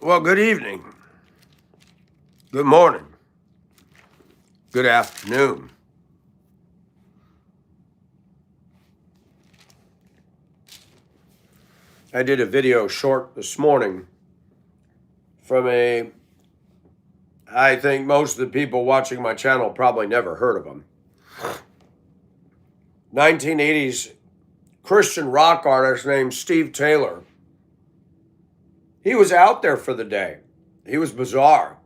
Well, good evening, good morning, good afternoon. I did a video short this morning from I think most of the people watching my channel probably never heard of him. 1980s Christian rock artist named Steve Taylor. He was out there for the day. He was bizarre,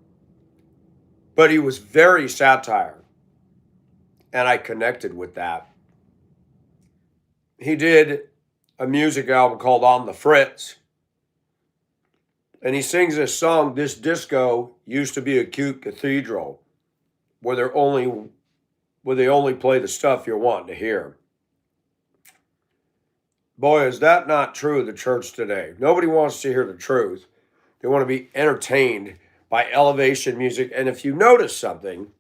but he was very satire, and I connected with that. He did a music album called On the Fritz, and he sings this song, "This disco used to be a cute cathedral where they only play the stuff you're wanting to hear." Boy, is that not true of the church today. Nobody wants to hear the truth. They want to be entertained by elevation music. And if you notice something,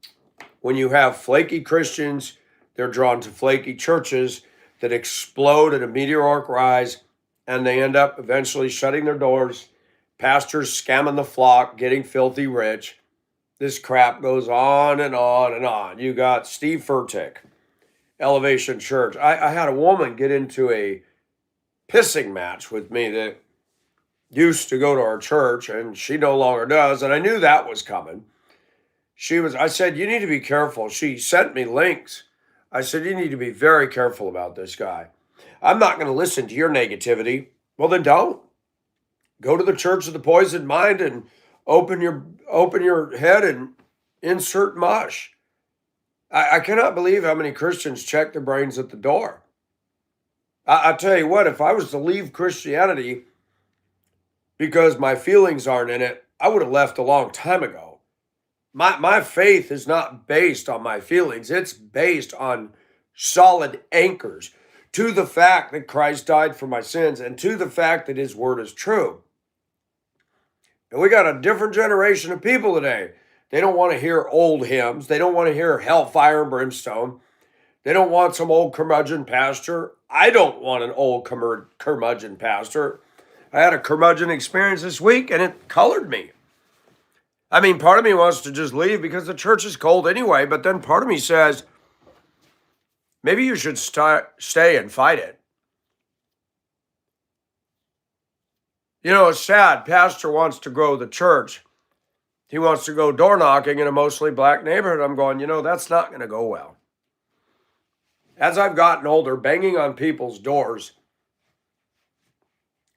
when you have flaky Christians, they're drawn to flaky churches that explode at a meteoric rise, and they end up eventually shutting their doors, pastors scamming the flock, getting filthy rich. This crap goes on and on and on. You got Steve Furtick, Elevation Church. I had a woman get into a pissing match with me that used to go to our church, and she no longer does, and I knew that was coming. I said, you need to be careful. She sent me links. I said, you need to be very careful about this guy. I'm not going to listen to your negativity. Well, then don't. Go to the Church of the Poisoned Mind and open your head and insert mush. I cannot believe how many Christians check their brains at the door. I tell you what, if I was to leave Christianity because my feelings aren't in it, I would have left a long time ago. My faith is not based on my feelings. It's based on solid anchors to the fact that Christ died for my sins and to the fact that his word is true. And we got a different generation of people today. They don't want to hear old hymns. They don't want to hear hellfire and brimstone. They don't want some old curmudgeon pastor. I don't want an old curmudgeon pastor. I had a curmudgeon experience this week, and it colored me. I mean, part of me wants to just leave because the church is cold anyway, but then part of me says, maybe you should stay and fight it. You know, it's sad. Pastor wants to grow the church. He wants to go door knocking in a mostly black neighborhood. I'm going, that's not going to go well. As I've gotten older, banging on people's doors,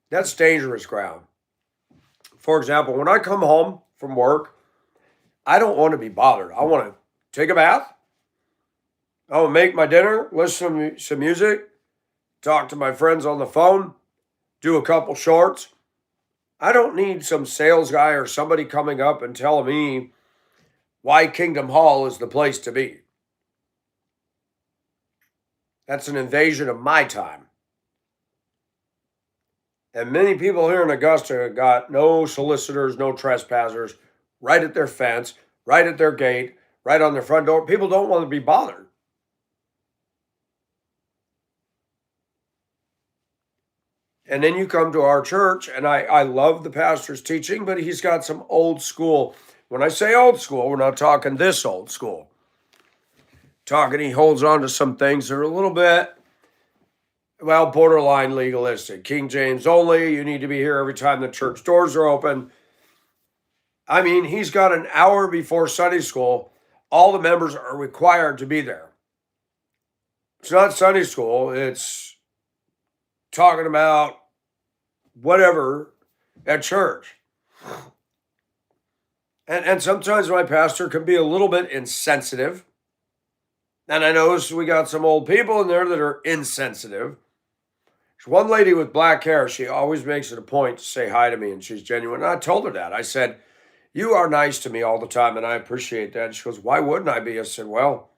that's dangerous ground. For example, when I come home from work, I don't want to be bothered. I want to take a bath. I want to make my dinner, listen to some music, talk to my friends on the phone, do a couple shorts. I don't need some sales guy or somebody coming up and telling me why Kingdom Hall is the place to be. That's an invasion of my time. And many people here in Augusta got no solicitors, no trespassers, right at their fence, right at their gate, right on their front door. People don't want to be bothered. And then you come to our church, and I love the pastor's teaching, but he's got some old school. When I say old school, we're not talking this old school. He holds on to some things that are a little bit, borderline legalistic. King James only, you need to be here every time the church doors are open. I mean, he's got an hour before Sunday school. All the members are required to be there. It's not Sunday school. It's talking about whatever at church. And sometimes my pastor can be a little bit insensitive. And I notice we got some old people in there that are insensitive. There's one lady with black hair. She always makes it a point to say hi to me, and she's genuine. And I told her that. I said, you are nice to me all the time, and I appreciate that. And she goes, why wouldn't I be? I said, well,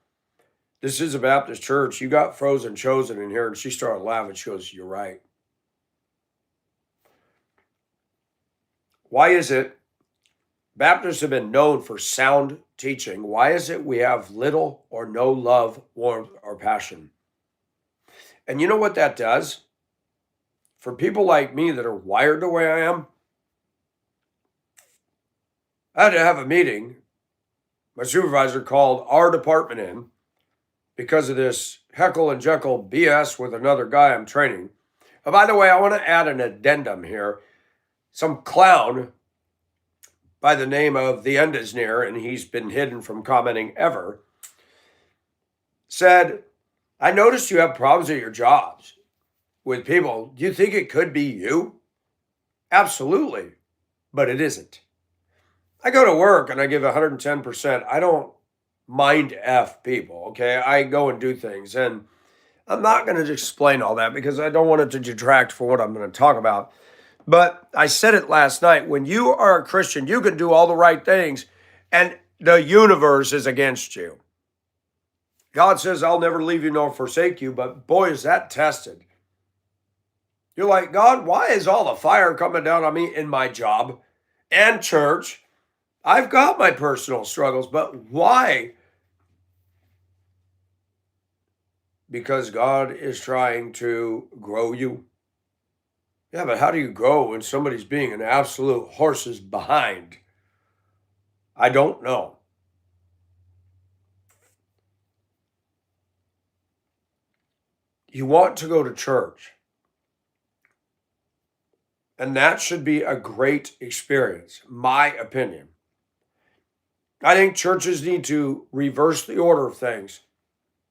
this is a Baptist church. You got frozen chosen in here. And she started laughing. She goes, you're right. Why is it Baptists have been known for sound teaching? Why is it we have little or no love, warmth, or passion? And you know what that does? For people like me that are wired the way I am, I had to have a meeting. My supervisor called our department in because of this heckle and jekyll BS with another guy I'm training. Oh, by the way, I want to add an addendum here. Some clown by the name of The End Is Near, and he's been hidden from commenting ever, said, I noticed you have problems at your jobs with people. Do you think it could be you? Absolutely, but it isn't. I go to work and I give 110%. I don't mind F people, okay? I go and do things. And I'm not going to explain all that because I don't want it to detract from what I'm going to talk about. But I said it last night. When you are a Christian, you can do all the right things, and the universe is against you. God says, I'll never leave you nor forsake you. But boy, is that tested. You're like, God, why is all the fire coming down on me in my job and church? I've got my personal struggles, but why? Because God is trying to grow you. Yeah, but how do you grow when somebody's being an absolute horse's behind? I don't know. You want to go to church, and that should be a great experience, my opinion. I think churches need to reverse the order of things.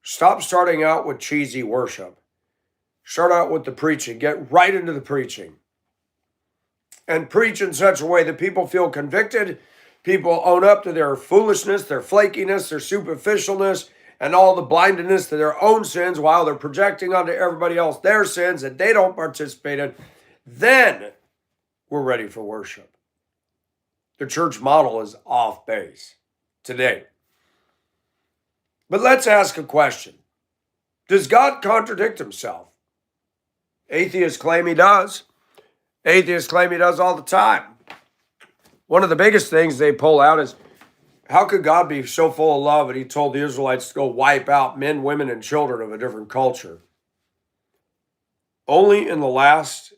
Stop starting out with cheesy worship. Start out with the preaching. Get right into the preaching. And preach in such a way that people feel convicted. People own up to their foolishness, their flakiness, their superficialness, and all the blindness to their own sins while they're projecting onto everybody else their sins that they don't participate in. Then we're ready for worship. The church model is off base today. But let's ask a question. Does God contradict himself? Atheists claim he does. Atheists claim he does all the time. One of the biggest things they pull out is, how could God be so full of love that he told the Israelites to go wipe out men, women, and children of a different culture? Only in the last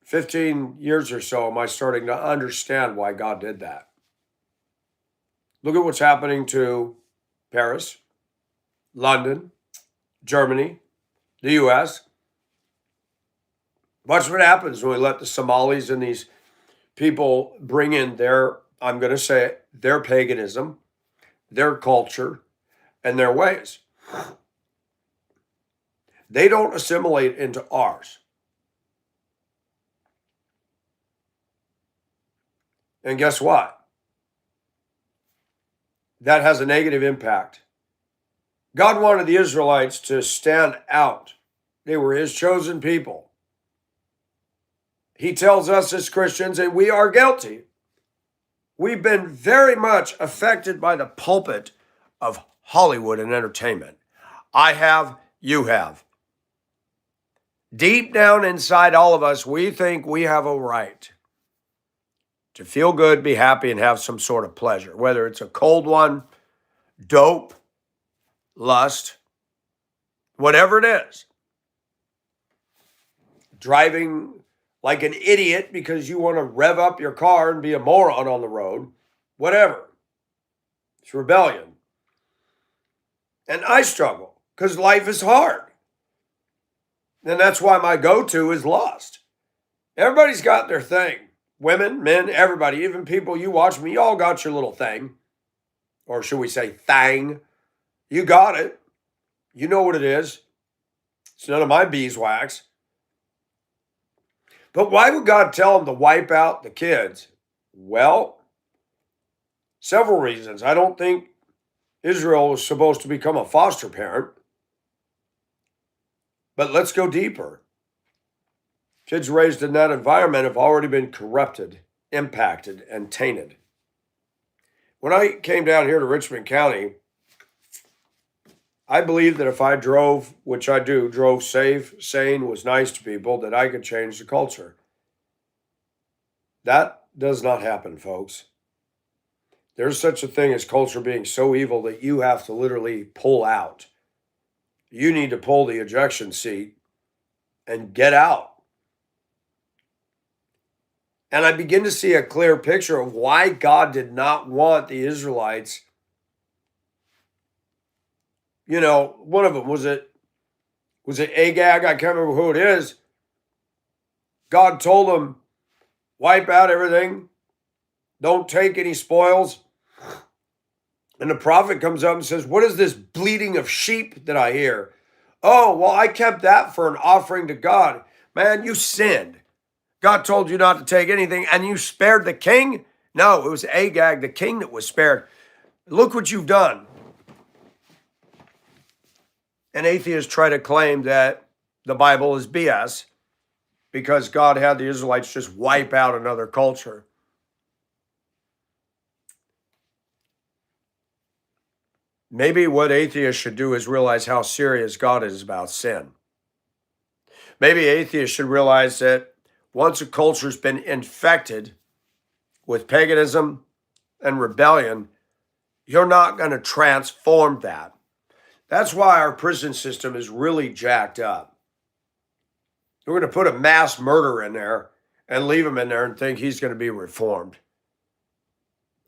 15 years or so am I starting to understand why God did that. Look at what's happening to Paris, London, Germany, the US. Watch what happens when we let the Somalis and these people bring in their, I'm going to say it, their paganism, their culture, and their ways. They don't assimilate into ours. And guess what? That has a negative impact. God wanted the Israelites to stand out. They were his chosen people. He tells us as Christians, and we are guilty. We've been very much affected by the pulpit of Hollywood and entertainment. I have, you have. Deep down inside all of us, we think we have a right to feel good, be happy, and have some sort of pleasure, whether it's a cold one, dope, lust, whatever it is. Driving like an idiot because you want to rev up your car and be a moron on the road, whatever. It's rebellion. And I struggle because life is hard. And that's why my go-to is lust. Everybody's got their thing. Women, men, everybody, even people you watch me, you all got your little thing. Or should we say thang? You got it. You know what it is. It's none of my beeswax. But why would God tell them to wipe out the kids? Well, several reasons. I don't think Israel was supposed to become a foster parent. But let's go deeper. Kids raised in that environment have already been corrupted, impacted, and tainted. When I came down here to Richmond County, I believed that if I drove, which I do, drove safe, sane, was nice to people, that I could change the culture. That does not happen, folks. There's such a thing as culture being so evil that you have to literally pull out. You need to pull the ejection seat and get out. And I begin to see a clear picture of why God did not want the Israelites. You know, one of them, was it Agag? I can't remember who it is. God told him, wipe out everything. Don't take any spoils. And the prophet comes up and says, what is this bleating of sheep that I hear? Oh, well, I kept that for an offering to God. Man, you sinned. God told you not to take anything, and you spared the king? No, it was Agag, the king, that was spared. Look what you've done. And atheists try to claim that the Bible is BS because God had the Israelites just wipe out another culture. Maybe what atheists should do is realize how serious God is about sin. Maybe atheists should realize that once a culture's been infected with paganism and rebellion, you're not going to transform that. That's why our prison system is really jacked up. We're going to put a mass murderer in there and leave him in there and think he's going to be reformed.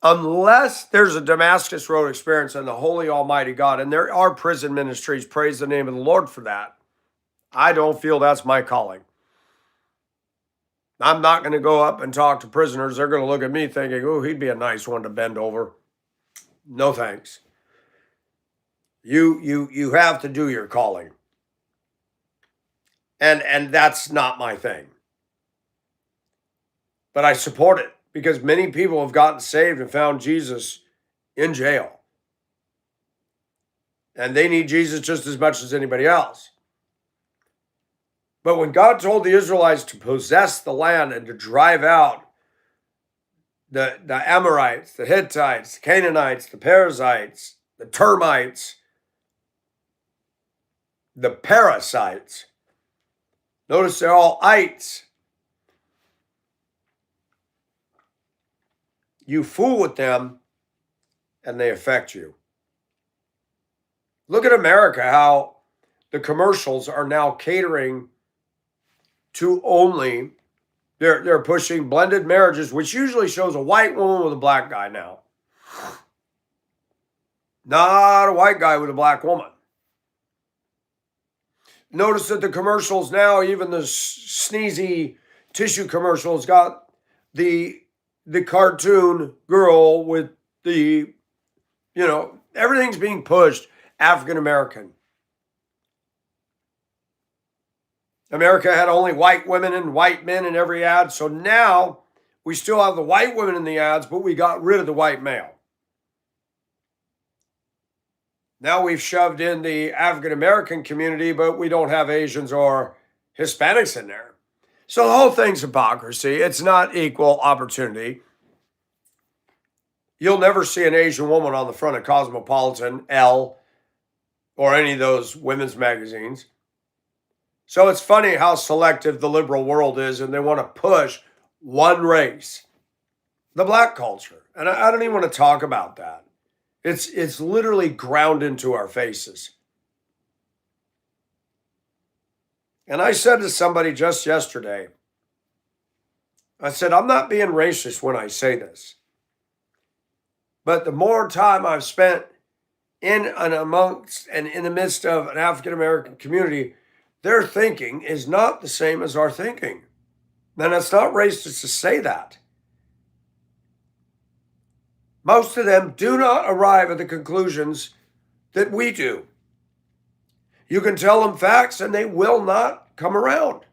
Unless there's a Damascus Road experience and the Holy Almighty God, and there are prison ministries, praise the name of the Lord for that. I don't feel that's my calling. I'm not going to go up and talk to prisoners. They're going to look at me thinking, oh, he'd be a nice one to bend over. No thanks. You have to do your calling. And that's not my thing. But I support it because many people have gotten saved and found Jesus in jail. And they need Jesus just as much as anybody else. But when God told the Israelites to possess the land and to drive out the Amorites, the Hittites, the Canaanites, the Perizzites, the termites, the parasites, notice they're all ites. You fool with them and they affect you. Look at America, how the commercials are now catering to only, they're pushing blended marriages, which usually shows a white woman with a black guy now. Not a white guy with a black woman. Notice that the commercials now, even the sneezy tissue commercials, got the cartoon girl with the, everything's being pushed African American. America had only white women and white men in every ad. So now we still have the white women in the ads, but we got rid of the white male. Now we've shoved in the African American community, but we don't have Asians or Hispanics in there. So the whole thing's hypocrisy. It's not equal opportunity. You'll never see an Asian woman on the front of Cosmopolitan, Elle, or any of those women's magazines. So it's funny how selective the liberal world is, and they want to push one race, the black culture. And I don't even want to talk about that. It's literally ground into our faces. And I said to somebody just yesterday, I said, I'm not being racist when I say this. But the more time I've spent in and amongst and in the midst of an African American community, their thinking is not the same as our thinking. And it's not racist to say that. Most of them do not arrive at the conclusions that we do. You can tell them facts and they will not come around.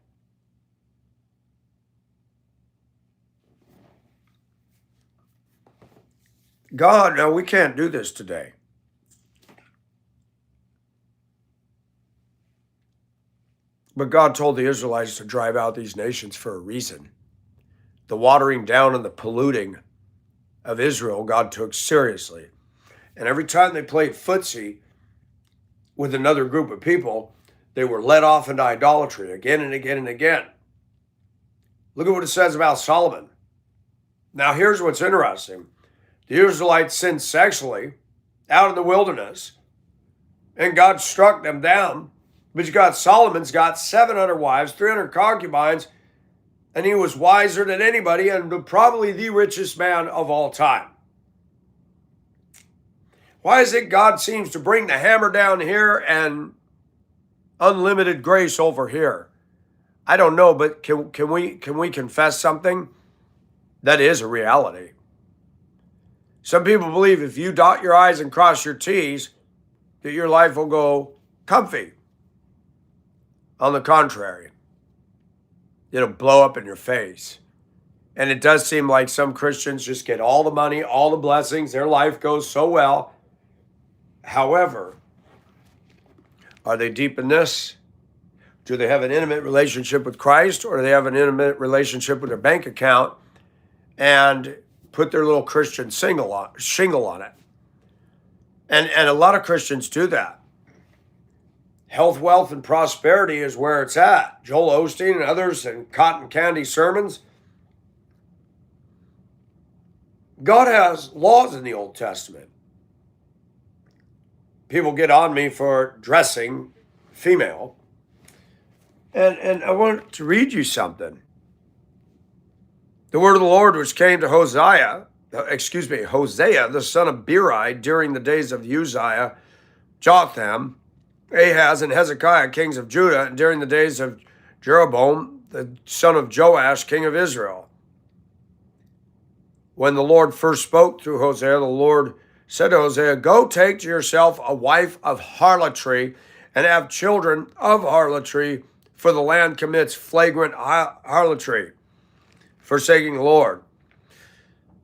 God, no, we can't do this today. But God told the Israelites to drive out these nations for a reason. The watering down and the polluting of Israel, God took seriously. And every time they played footsie with another group of people, they were led off into idolatry again and again and again. Look at what it says about Solomon. Now, here's what's interesting. The Israelites sinned sexually out in the wilderness, and God struck them down. But you got Solomon's got 700 wives, 300 concubines, And he was wiser than anybody and probably the richest man of all time. Why is it God seems to bring the hammer down here and unlimited grace over here? I don't know, but can we confess something? That is a reality. Some people believe if you dot your I's and cross your T's, that your life will go comfy. On the contrary, it'll blow up in your face. And it does seem like some Christians just get all the money, all the blessings, their life goes so well. However, are they deep in this? Do they have an intimate relationship with Christ, or do they have an intimate relationship with their bank account and put their little Christian shingle on it? And a lot of Christians do that. Health, wealth, and prosperity is where it's at. Joel Osteen and others and cotton candy sermons. God has laws in the Old Testament. People get on me for dressing female. And I want to read you something. The word of the Lord which came to Hosea, the son of Beeri, during the days of Uzziah, Jotham, Ahaz, and Hezekiah, kings of Judah, and during the days of Jeroboam, the son of Joash, king of Israel. When the Lord first spoke through Hosea, the Lord said to Hosea, "Go take to yourself a wife of harlotry and have children of harlotry, for the land commits flagrant harlotry, forsaking the Lord."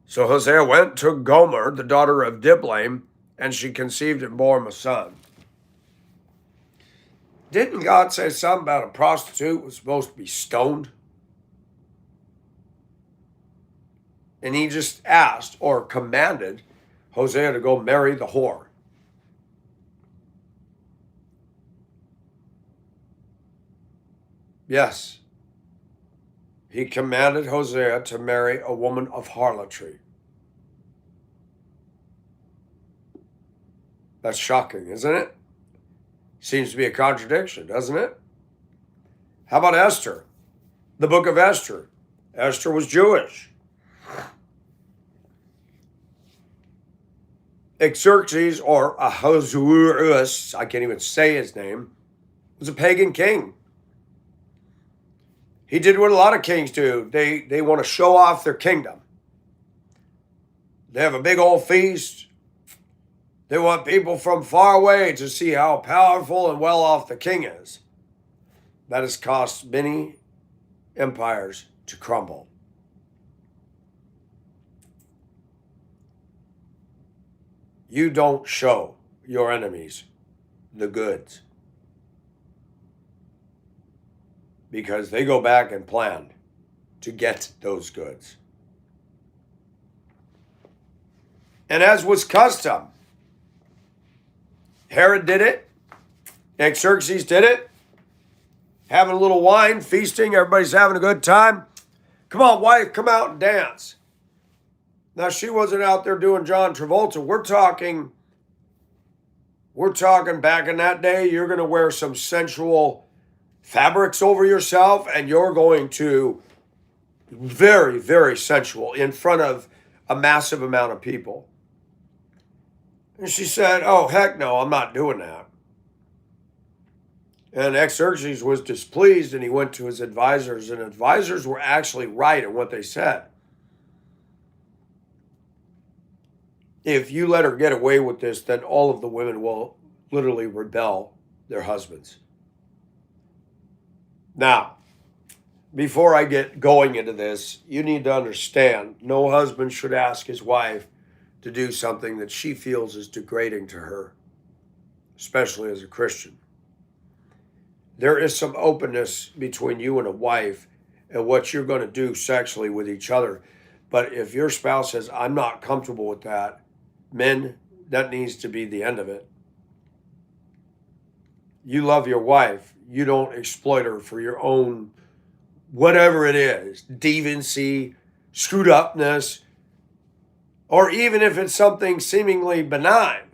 So Hosea went to Gomer, the daughter of Diblaim, and she conceived and bore him a son. Didn't God say something about a prostitute was supposed to be stoned? And he just asked or commanded Hosea to go marry the whore. Yes. He commanded Hosea to marry a woman of harlotry. That's shocking, isn't it? Seems to be a contradiction, doesn't it? How about Esther? The book of Esther. Esther was Jewish. Xerxes, or Ahasuerus, I can't even say his name, was a pagan king. He did what a lot of kings do. They want to show off their kingdom. They have a big old feast. They want people from far away to see how powerful and well off the king is. That has caused many empires to crumble. You don't show your enemies the goods, because they go back and plan to get those goods. And as was custom, Herod did it, Xerxes did it, having a little wine, feasting, everybody's having a good time. Come on, wife, come out and dance. Now, she wasn't out there doing John Travolta. We're talking back in that day, you're going to wear some sensual fabrics over yourself, and you're going to very, very sensual in front of a massive amount of people. And she said, "Oh, heck no, I'm not doing that." And Xerxes was displeased, and he went to his advisors, and advisors were actually right in what they said. If you let her get away with this, then all of the women will literally rebel their husbands. Now, before I get going into this, you need to understand, no husband should ask his wife to do something that she feels is degrading to her, especially as a Christian. There is some openness between you and a wife and what you're going to do sexually with each other. But if your spouse says, "I'm not comfortable with that," men, that needs to be the end of it. You love your wife. You don't exploit her for your own, whatever it is, deviancy, screwed upness, or even if it's something seemingly benign.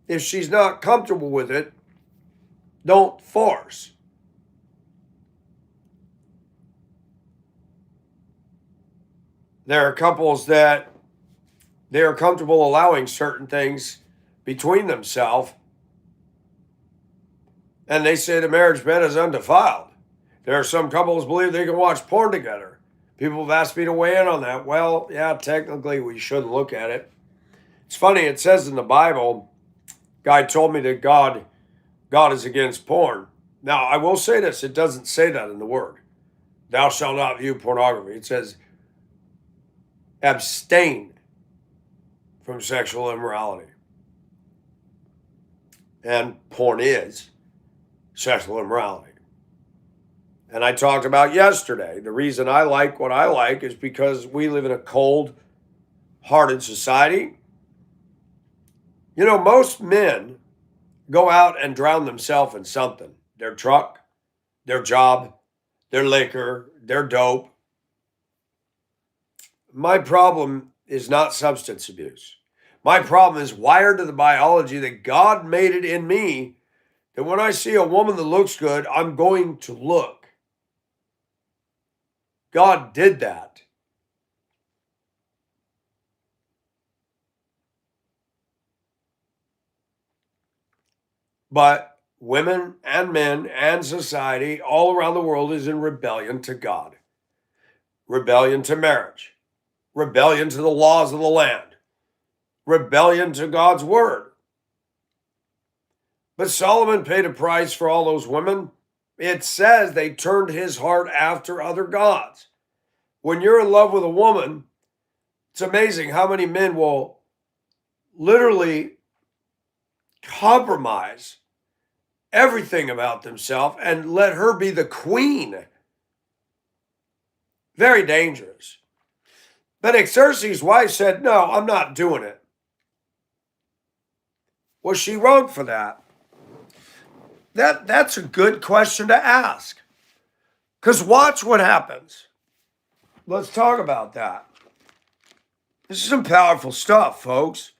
If she's not comfortable with it, don't force. There are couples that they are comfortable allowing certain things between themselves, and they say the marriage bed is undefiled. There are some couples believe they can watch porn together. People have asked me to weigh in on that. Well, yeah, technically we shouldn't look at it. It's funny, it says in the Bible, guy told me that God is against porn. Now, I will say this, it doesn't say that in the word. Thou shalt not view pornography. It says abstain from sexual immorality. And porn is sexual immorality. And I talked about yesterday, the reason I like what I like is because we live in a cold-hearted society. You know, most men go out and drown themselves in something. Their truck, their job, their liquor, their dope. My problem is not substance abuse. My problem is wired to the biology that God made it in me that when I see a woman that looks good, I'm going to look. God did that. But women and men and society all around the world is in rebellion to God. Rebellion to marriage. Rebellion to the laws of the land. Rebellion to God's word. But Solomon paid a price for all those women. It says they turned his heart after other gods. When you're in love with a woman, it's amazing how many men will literally compromise everything about themselves and let her be the queen. Very dangerous. But Xerxes' wife said, no, I'm not doing it. Was she wrong for that? That's a good question to ask. Because watch what happens. Let's talk about that. This is some powerful stuff, folks.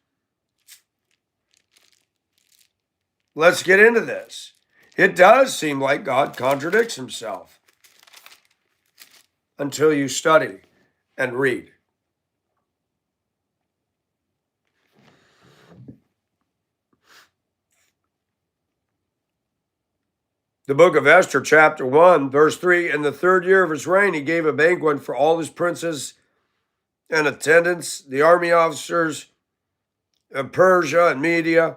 Let's get into this. It does seem like God contradicts himself until you study and read. The book of Esther, chapter 1, verse 3, in the 3rd year of his reign, he gave a banquet for all his princes and attendants, the army officers of Persia and Media,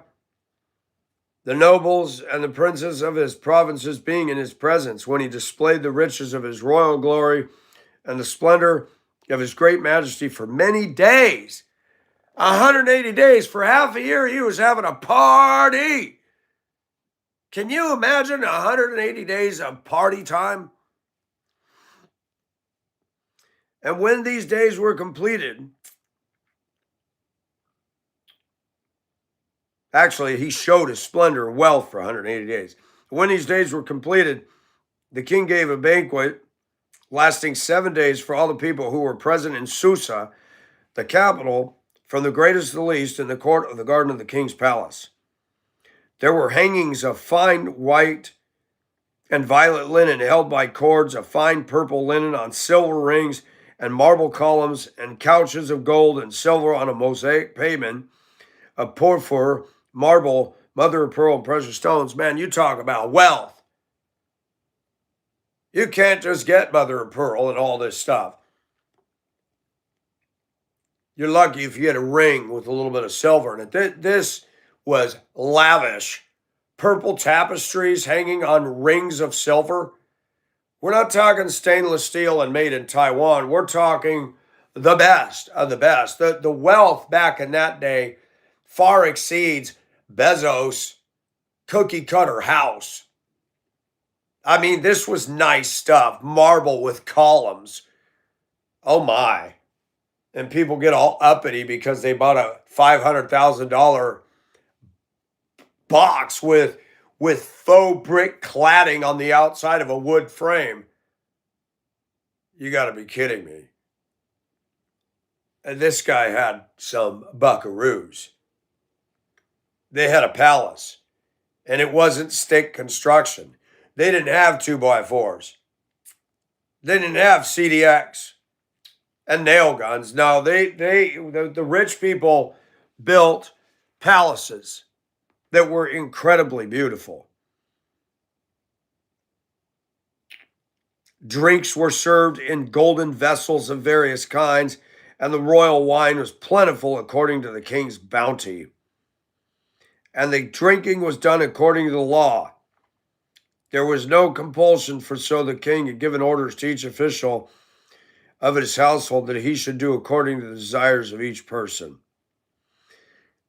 the nobles and the princes of his provinces being in his presence, when he displayed the riches of his royal glory and the splendor of his great majesty for many days. 180 days, for half a year, he was having a party. Can you imagine 180 days of party time? And when these days were completed, actually, he showed his splendor and wealth for 180 days. When these days were completed, the king gave a banquet lasting 7 days for all the people who were present in Susa, the capital, from the greatest to the least, in the court of the garden of the king's palace. There were hangings of fine white and violet linen held by cords of fine purple linen on silver rings and marble columns, and couches of gold and silver on a mosaic pavement of porphyr, marble, mother of pearl, and precious stones. Man, you talk about wealth. You can't just get mother of pearl and all this stuff. You're lucky if you get a ring with a little bit of silver in it. This was lavish. Purple tapestries hanging on rings of silver. We're not talking stainless steel and made in Taiwan. We're talking the best of the best. The wealth back in that day far exceeds Bezos' cookie cutter house. I mean, this was nice stuff. Marble with columns. Oh my. And people get all uppity because they bought a $500,000 box with faux brick cladding on the outside of a wood frame. You got to be kidding me. And this guy had some buckaroos. They had a palace, and it wasn't stick construction. They didn't have 2x4s. They didn't have CDX. and nail guns. No, the rich people built palaces that were incredibly beautiful. Drinks were served in golden vessels of various kinds, and the royal wine was plentiful according to the king's bounty. And the drinking was done according to the law. There was no compulsion, for so the king had given orders to each official of his household that he should do according to the desires of each person.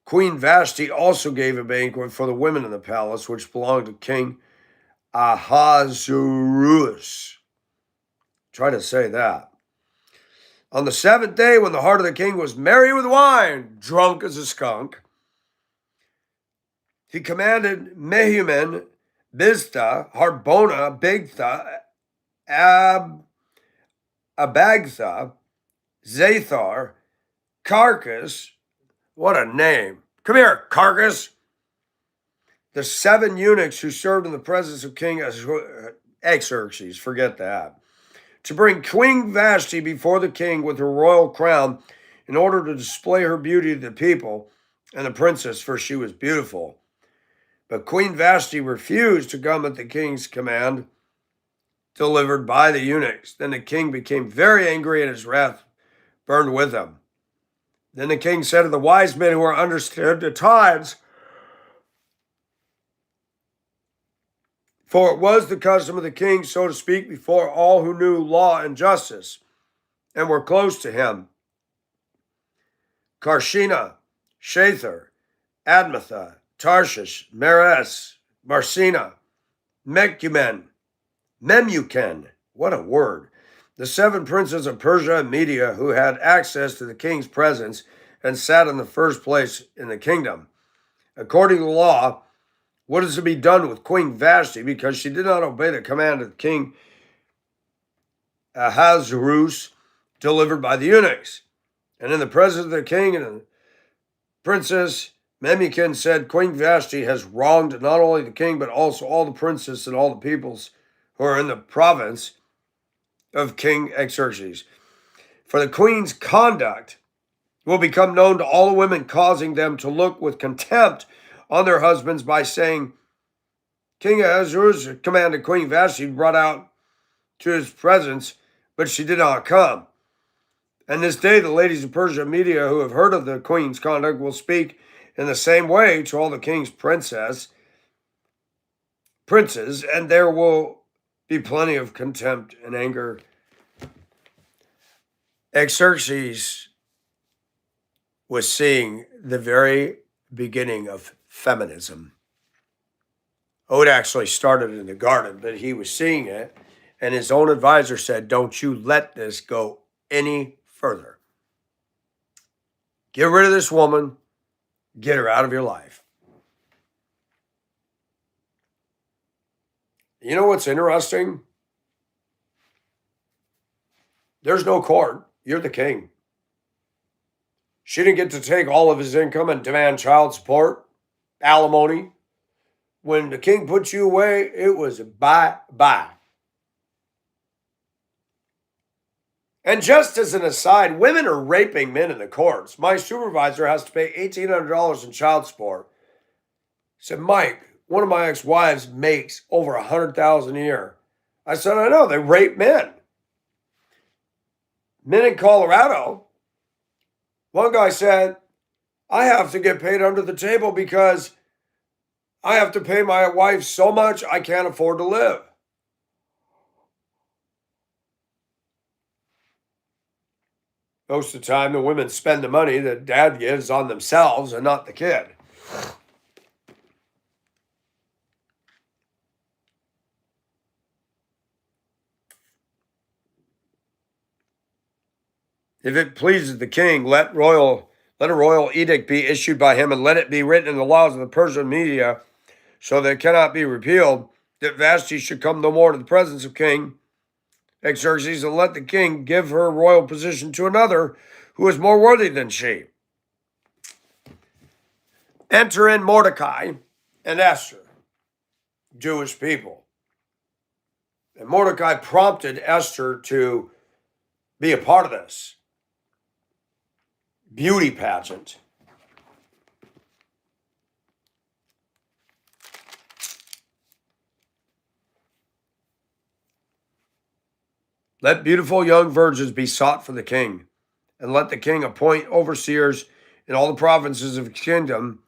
Queen Vashti also gave a banquet for the women in the palace, which belonged to King Ahasuerus. Try to say that. On the seventh day, when the heart of the king was merry with wine, drunk as a skunk, he commanded Mehuman, Biztha, Harbona, Bigtha, Abagtha, Zathar, Carcass. What a name. Come here, Carcass. The 7 eunuchs who served in the presence of King Xerxes, forget that, to bring Queen Vashti before the king with her royal crown in order to display her beauty to the people and the princess, for she was beautiful. But Queen Vashti refused to come at the king's command delivered by the eunuchs. Then the king became very angry, and his wrath burned with him. Then the king said to the wise men who understood the times, for it was the custom of the king, so to speak, before all who knew law and justice and were close to him, Karshina, Shether, Admatha, Tarshish, Meres, Marsina, Memucan, what a word, the 7 princes of Persia and Media who had access to the king's presence and sat in the first place in the kingdom. According to the law, what is to be done with Queen Vashti because she did not obey the command of King Ahasuerus delivered by the eunuchs? And in the presence of the king and the princess, Memucan said, Queen Vashti has wronged not only the king, but also all the princes and all the peoples who are in the province of King Xerxes. For the queen's conduct will become known to all the women, causing them to look with contempt on their husbands by saying, King Ahasuerus commanded Queen Vashti brought out to his presence, but she did not come. And this day the ladies of Persia and Media who have heard of the queen's conduct will speak in the same way to all the king's princes, and there will be plenty of contempt and anger. Xerxes was seeing the very beginning of feminism. Oh, it actually started in the garden, but he was seeing it, and his own advisor said, don't you let this go any further. Get rid of this woman. Get her out of your life. You know what's interesting? There's no court. You're the king. She didn't get to take all of his income and demand child support, alimony. When the king put you away, it was bye-bye. And just as an aside, women are raping men in the courts. My supervisor has to pay $1,800 in child support. He said, Mike, one of my ex-wives makes over $100,000 a year. I said, I know, they rape men. Men in Colorado, one guy said, I have to get paid under the table because I have to pay my wife so much I can't afford to live. Most of the time, the women spend the money that dad gives on themselves and not the kid. If it pleases the king, let a royal edict be issued by him, and let it be written in the laws of the Persian Media, so that it cannot be repealed, that Vashti should come no more to the presence of King Xerxes, and let the king give her royal position to another who is more worthy than she. Enter in Mordecai and Esther, Jewish people. And Mordecai prompted Esther to be a part of this. beauty pageant. Let beautiful young virgins be sought for the king, and let the king appoint overseers in all the provinces of his kingdom,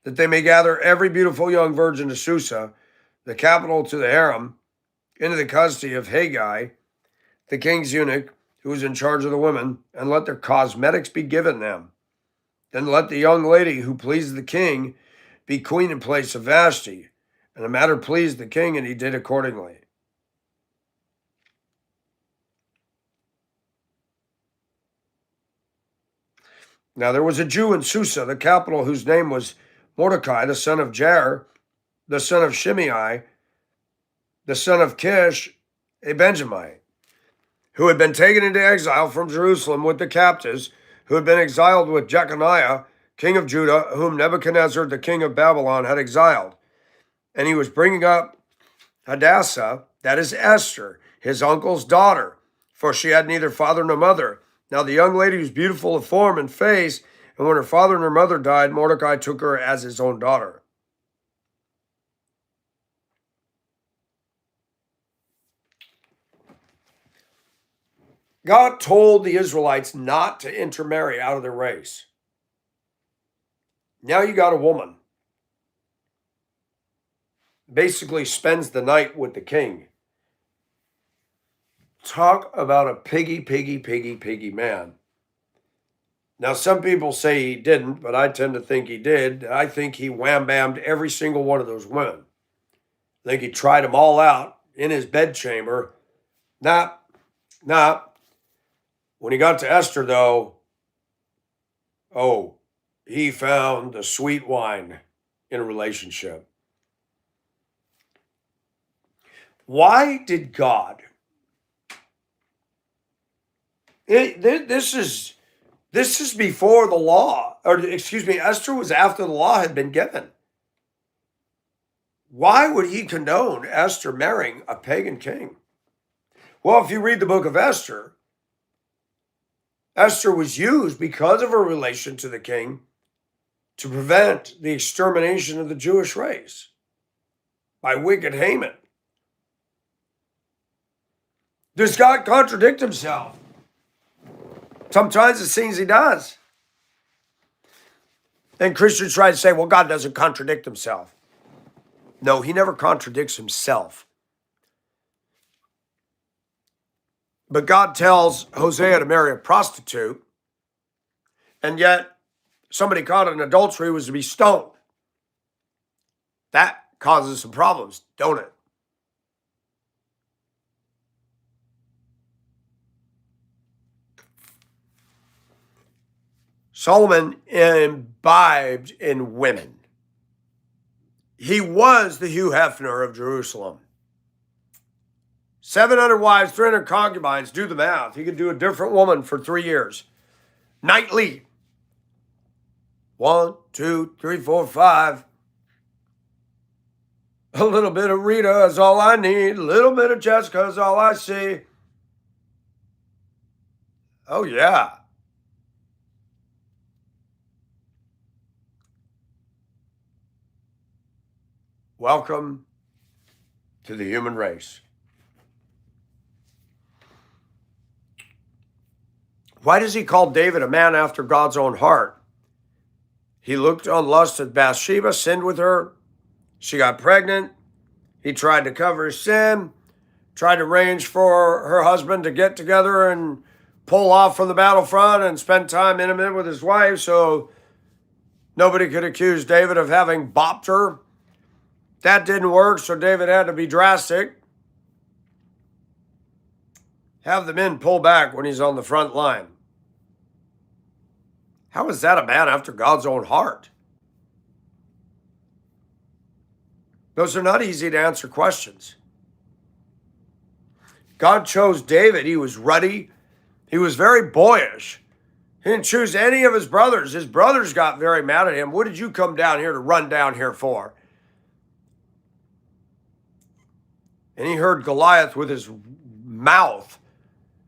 that they may gather every beautiful young virgin to Susa, the capital to the harem, into the custody of Haggai, the king's eunuch, who is in charge of the women, and let their cosmetics be given them. Then let the young lady who pleased the king be queen in place of Vashti. And the matter pleased the king, and he did accordingly. Now there was a Jew in Susa, the capital, whose name was Mordecai, the son of Jair, the son of Shimei, the son of Kish, a Benjamite, who had been taken into exile from Jerusalem with the captives, who had been exiled with Jeconiah, king of Judah, whom Nebuchadnezzar, the king of Babylon, had exiled. And he was bringing up Hadassah, that is Esther, his uncle's daughter, for she had neither father nor mother. Now the young lady was beautiful of form and face, and when her father and her mother died, Mordecai took her as his own daughter. God told the Israelites not to intermarry out of their race. Now you got a woman. Basically spends the night with the king. Talk about a piggy man. Now, some people say he didn't, but I tend to think he did. I think he wham-bammed every single one of those women. I think he tried them all out in his bedchamber. Nah. When he got to Esther, though, he found the sweet wine in a relationship. Why did God? This is before the law, Esther was after the law had been given. Why would he condone Esther marrying a pagan king? Well, if you read the book of Esther, Esther was used because of her relation to the king to prevent the extermination of the Jewish race by wicked Haman. Does God contradict himself? Sometimes it seems he does. And Christians try to say, well, God doesn't contradict himself. No, he never contradicts himself. But God tells Hosea to marry a prostitute, and yet somebody caught in adultery was to be stoned. That causes some problems, don't it? Solomon imbibed in women. He was the Hugh Hefner of Jerusalem. 700 wives, 300 concubines, do the math. He could do a different woman for 3 years. Nightly. 1, 2, 3, 4, 5. A little bit of Rita is all I need. A little bit of Jessica is all I see. Oh, yeah. Welcome to the human race. Why does he call David a man after God's own heart? He looked on lust at Bathsheba, sinned with her. She got pregnant. He tried to cover his sin, tried to arrange for her husband to get together and pull off from the battlefront and spend time intimate with his wife so nobody could accuse David of having bopped her. That didn't work, so David had to be drastic. Have the men pull back when he's on the front line. How is that a man after God's own heart? Those are not easy to answer questions. God chose David. He was ruddy. He was very boyish. He didn't choose any of his brothers. His brothers got very mad at him. What did you come down here to run down here for? And he heard Goliath with his mouth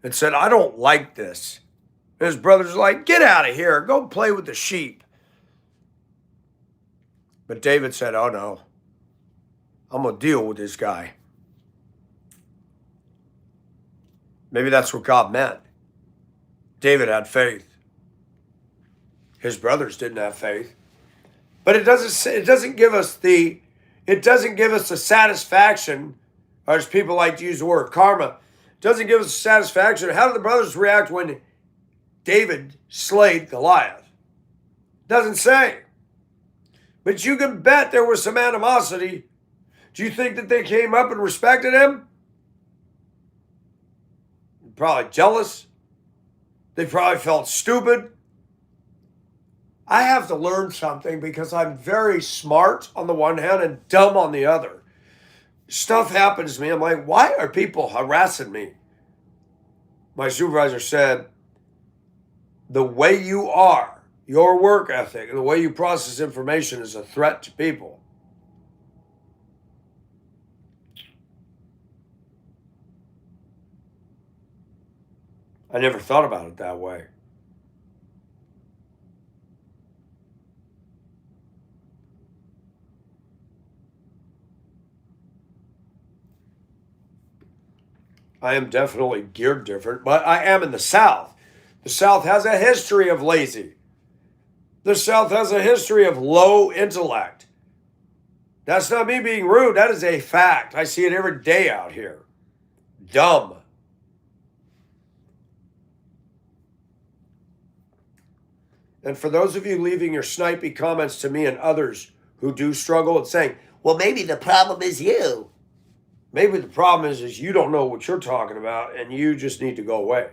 and said, I don't like this. And his brother's like, get out of here. Go play with the sheep. But David said, oh no, I'm going to deal with this guy. Maybe that's what God meant. David had faith. His brothers didn't have faith. But it doesn't give us the satisfaction, or as people like to use the word karma, it doesn't give us the satisfaction. How did the brothers react when David slayed Goliath? Doesn't say. But you can bet there was some animosity. Do you think that they came up and respected him? Probably jealous. They probably felt stupid. I have to learn something because I'm very smart on the one hand and dumb on the other. Stuff happens to me. I'm like, why are people harassing me? My supervisor said, the way you are, your work ethic, and the way you process information is a threat to people. I never thought about it that way. I am definitely geared different, but I am in the South. The South has a history of lazy. The South has a history of low intellect. That's not me being rude. That is a fact. I see it every day out here. Dumb. And for those of you leaving your snipey comments to me and others who do struggle and saying, well, maybe the problem is you. Maybe the problem is you don't know what you're talking about and you just need to go away.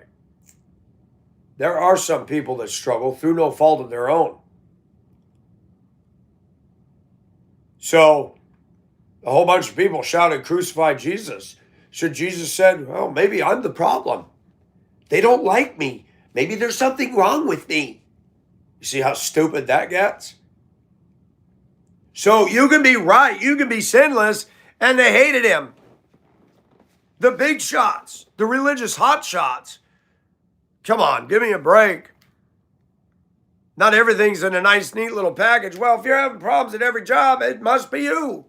There are some people that struggle through no fault of their own. So a whole bunch of people shouted, crucify Jesus. So Jesus said, well, maybe I'm the problem. They don't like me. Maybe there's something wrong with me. You see how stupid that gets? So you can be right, you can be sinless, and they hated him. The big shots, the religious hot shots. Come on, give me a break. Not everything's in a nice, neat little package. Well, if you're having problems at every job, it must be you.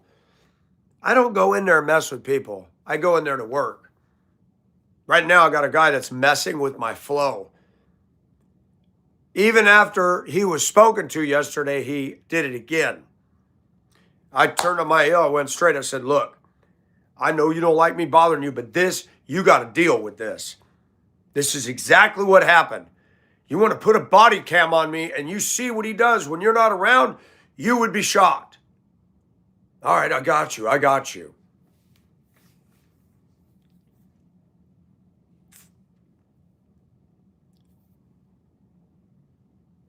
I don't go in there and mess with people. I go in there to work. Right now, I got a guy that's messing with my flow. Even after he was spoken to yesterday, he did it again. I turned on my heel, I went straight. I said, look, I know you don't like me bothering you, but you got to deal with this. This is exactly what happened. You want to put a body cam on me and you see what he does when you're not around, you would be shocked. All right, I got you.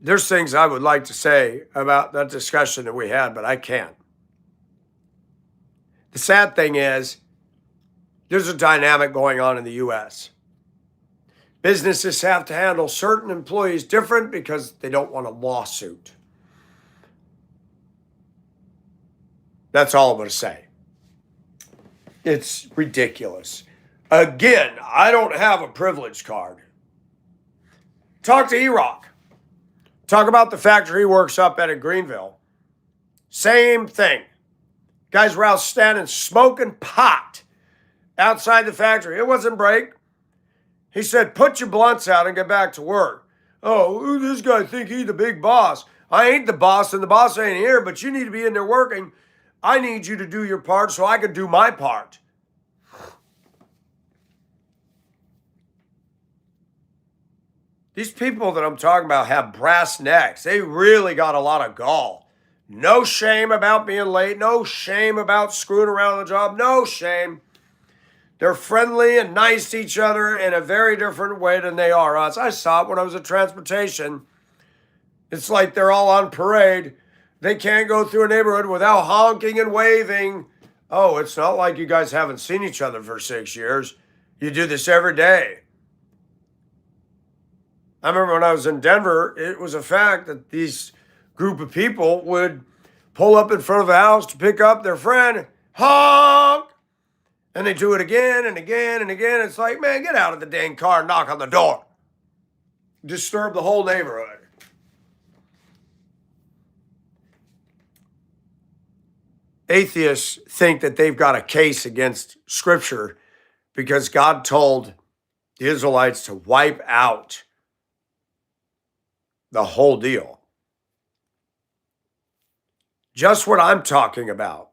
There's things I would like to say about that discussion that we had, but I can't. The sad thing is, there's a dynamic going on in the U.S. Businesses have to handle certain employees different because they don't want a lawsuit. That's all I'm going to say. It's ridiculous. Again, I don't have a privilege card. Talk to E-Rock. Talk about the factory he works up at in Greenville. Same thing. Guys were out standing smoking pot outside the factory. It wasn't break. He said, put your blunts out and get back to work. Oh, this guy think he's the big boss. I ain't the boss and the boss ain't here, but you need to be in there working. I need you to do your part so I can do my part. These people that I'm talking about have brass necks. They really got a lot of gall. No shame about being late. No shame about screwing around on the job. No shame. They're friendly and nice to each other in a very different way than they are us. I saw it when I was in transportation. It's like they're all on parade. They can't go through a neighborhood without honking and waving. Oh, it's not like you guys haven't seen each other for 6 years. You do this every day. I remember when I was in Denver, it was a fact that these group of people would pull up in front of a house to pick up their friend, honk, and they do it again and again and again. It's like, man, get out of the dang car and knock on the door. disturb the whole neighborhood. Atheists think that they've got a case against Scripture because God told the Israelites to wipe out the whole deal. Just what I'm talking about.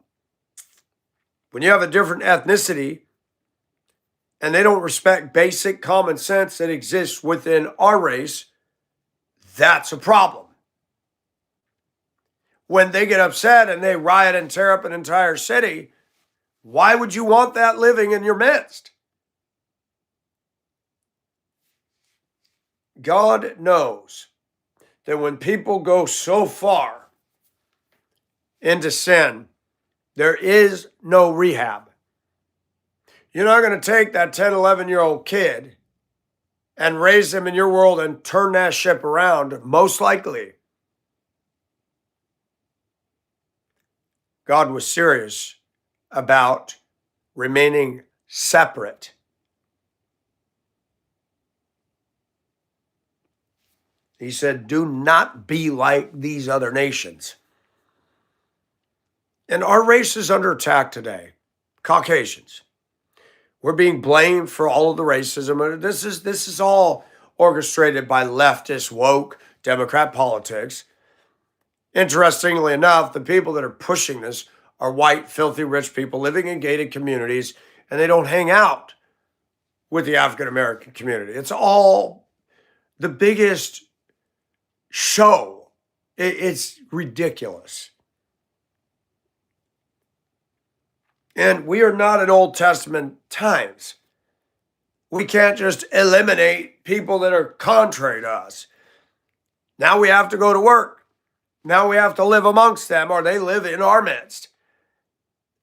When you have a different ethnicity and they don't respect basic common sense that exists within our race, that's a problem. When they get upset and they riot and tear up an entire city, why would you want that living in your midst? God knows that when people go so far into sin, there is no rehab. You're not going to take that 10, 11-year-old kid and raise them in your world and turn that ship around, most likely. God was serious about remaining separate. He said, do not be like these other nations. And our race is under attack today. Caucasians. We're being blamed for all of the racism. This is all orchestrated by leftist, woke, Democrat politics. Interestingly enough, the people that are pushing this are white, filthy, rich people living in gated communities, and they don't hang out with the African American community. It's all the biggest show. It's ridiculous. And we are not in Old Testament times. We can't just eliminate people that are contrary to us. Now we have to go to work. Now we have to live amongst them, or they live in our midst.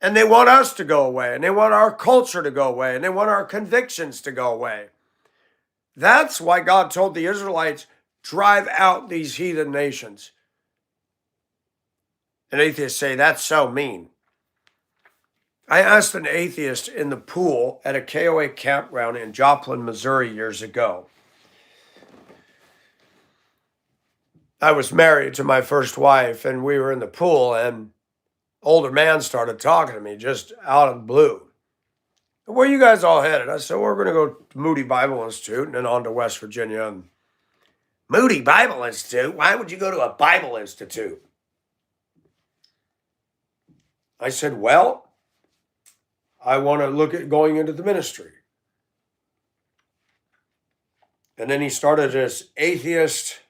And they want us to go away, and they want our culture to go away, and they want our convictions to go away. That's why God told the Israelites, drive out these heathen nations. And atheists say, that's so mean. I asked an atheist in the pool at a KOA campground in Joplin, Missouri years ago. I was married to my first wife, and we were in the pool, and older man started talking to me just out of the blue. Where are you guys all headed? I said, we're going to go to Moody Bible Institute and then on to West Virginia. And Moody Bible Institute? Why would you go to a Bible Institute? I said, well, I want to look at going into the ministry. And then he started this atheist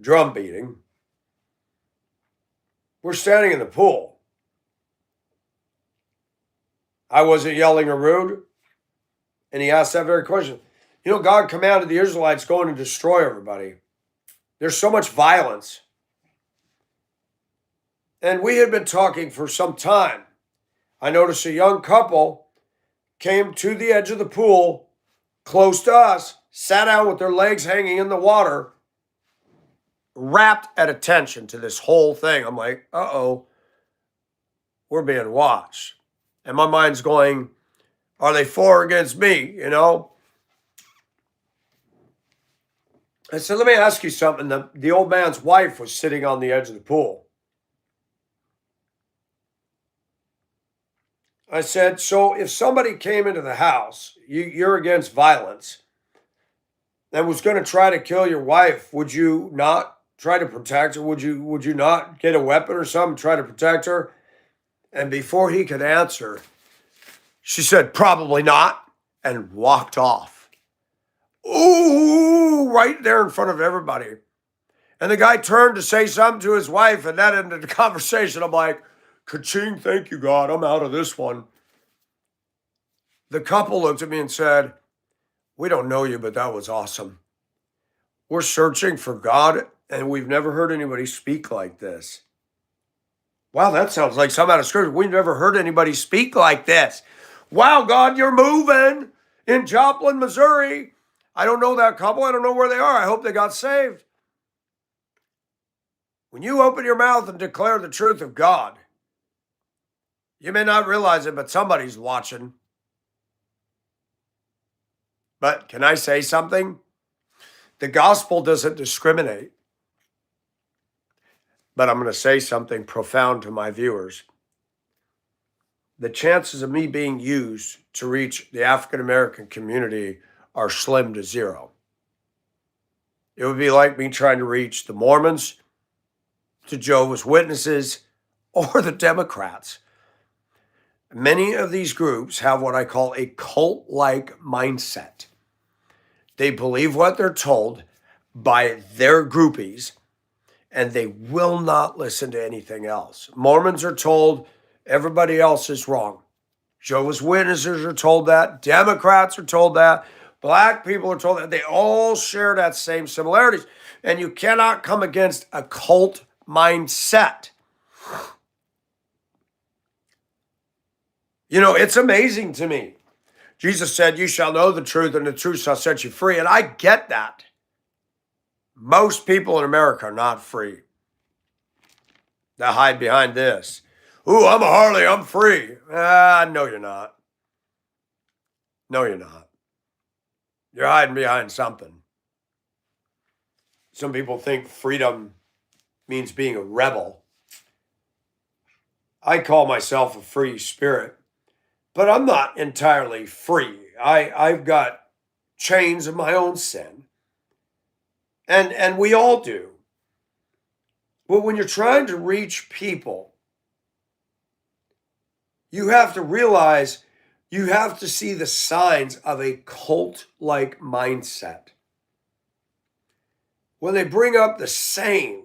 drum beating. We're standing in the pool. I wasn't yelling or rude. And he asked that very question. You know, God commanded the Israelites go in and destroy everybody. There's so much violence. And we had been talking for some time. I noticed a young couple came to the edge of the pool, close to us, sat down with their legs hanging in the water, rapt at attention to this whole thing. I'm like, uh-oh, we're being watched. And my mind's going, are they for or against me, you know? I said, let me ask you something. The old man's wife was sitting on the edge of the pool. I said, so if somebody came into the house, you're against violence, and was going to try to kill your wife, would you not try to protect her? Would you not get a weapon or something, try to protect her? And before he could answer, she said, probably not, and walked off. Ooh, right there in front of everybody. And the guy turned to say something to his wife, and that ended the conversation. I'm like, ka-ching, thank you, God, I'm out of this one. The couple looked at me and said, we don't know you, but that was awesome. We're searching for God, and we've never heard anybody speak like this. Wow, that sounds like some out of scripture. We've never heard anybody speak like this. Wow, God, you're moving in Joplin, Missouri. I don't know that couple. I don't know where they are. I hope they got saved. When you open your mouth and declare the truth of God, you may not realize it, but somebody's watching. But can I say something? The gospel doesn't discriminate. But I'm going to say something profound to my viewers. The chances of me being used to reach the African American community are slim to zero. It would be like me trying to reach the Mormons, the Jehovah's Witnesses, or the Democrats. Many of these groups have what I call a cult-like mindset. They believe what they're told by their groupies, and they will not listen to anything else. Mormons are told everybody else is wrong. Jehovah's Witnesses are told that. Democrats are told that. Black people are told that. They all share that same similarities. And you cannot come against a cult mindset. You know, it's amazing to me. Jesus said, you shall know the truth and the truth shall set you free. And I get that. Most people in America are not free. They hide behind this. Ooh, I'm a Harley, I'm free. No, you're not. No, you're not. You're hiding behind something. Some people think freedom means being a rebel. I call myself a free spirit, but I'm not entirely free. I've got chains of my own sin. And we all do. But when you're trying to reach people, you have to realize you have to see the signs of a cult-like mindset. When they bring up the same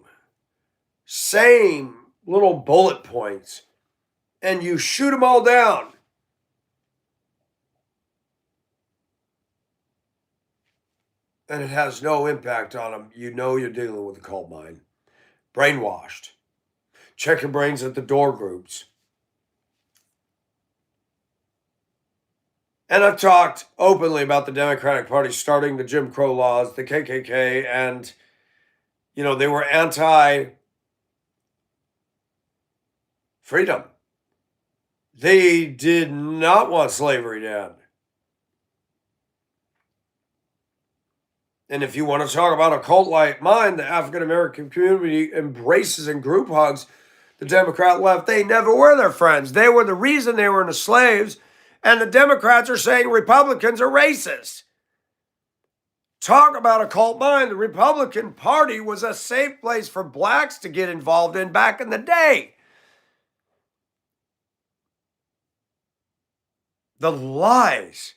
little bullet points, and you shoot them all down. And it has no impact on them. You know you're dealing with a cult mind. Brainwashed. Check your brains at the door groups. And I've talked openly about the Democratic Party starting the Jim Crow laws, the KKK, and, you know, they were anti-freedom. They did not want slavery to end. And if you want to talk about a cult-like mind, the African-American community embraces and group hugs the Democrat left. They never were their friends. They were the reason they were into slaves. And the Democrats are saying Republicans are racist. Talk about a cult mind. The Republican Party was a safe place for blacks to get involved in back in the day. The lies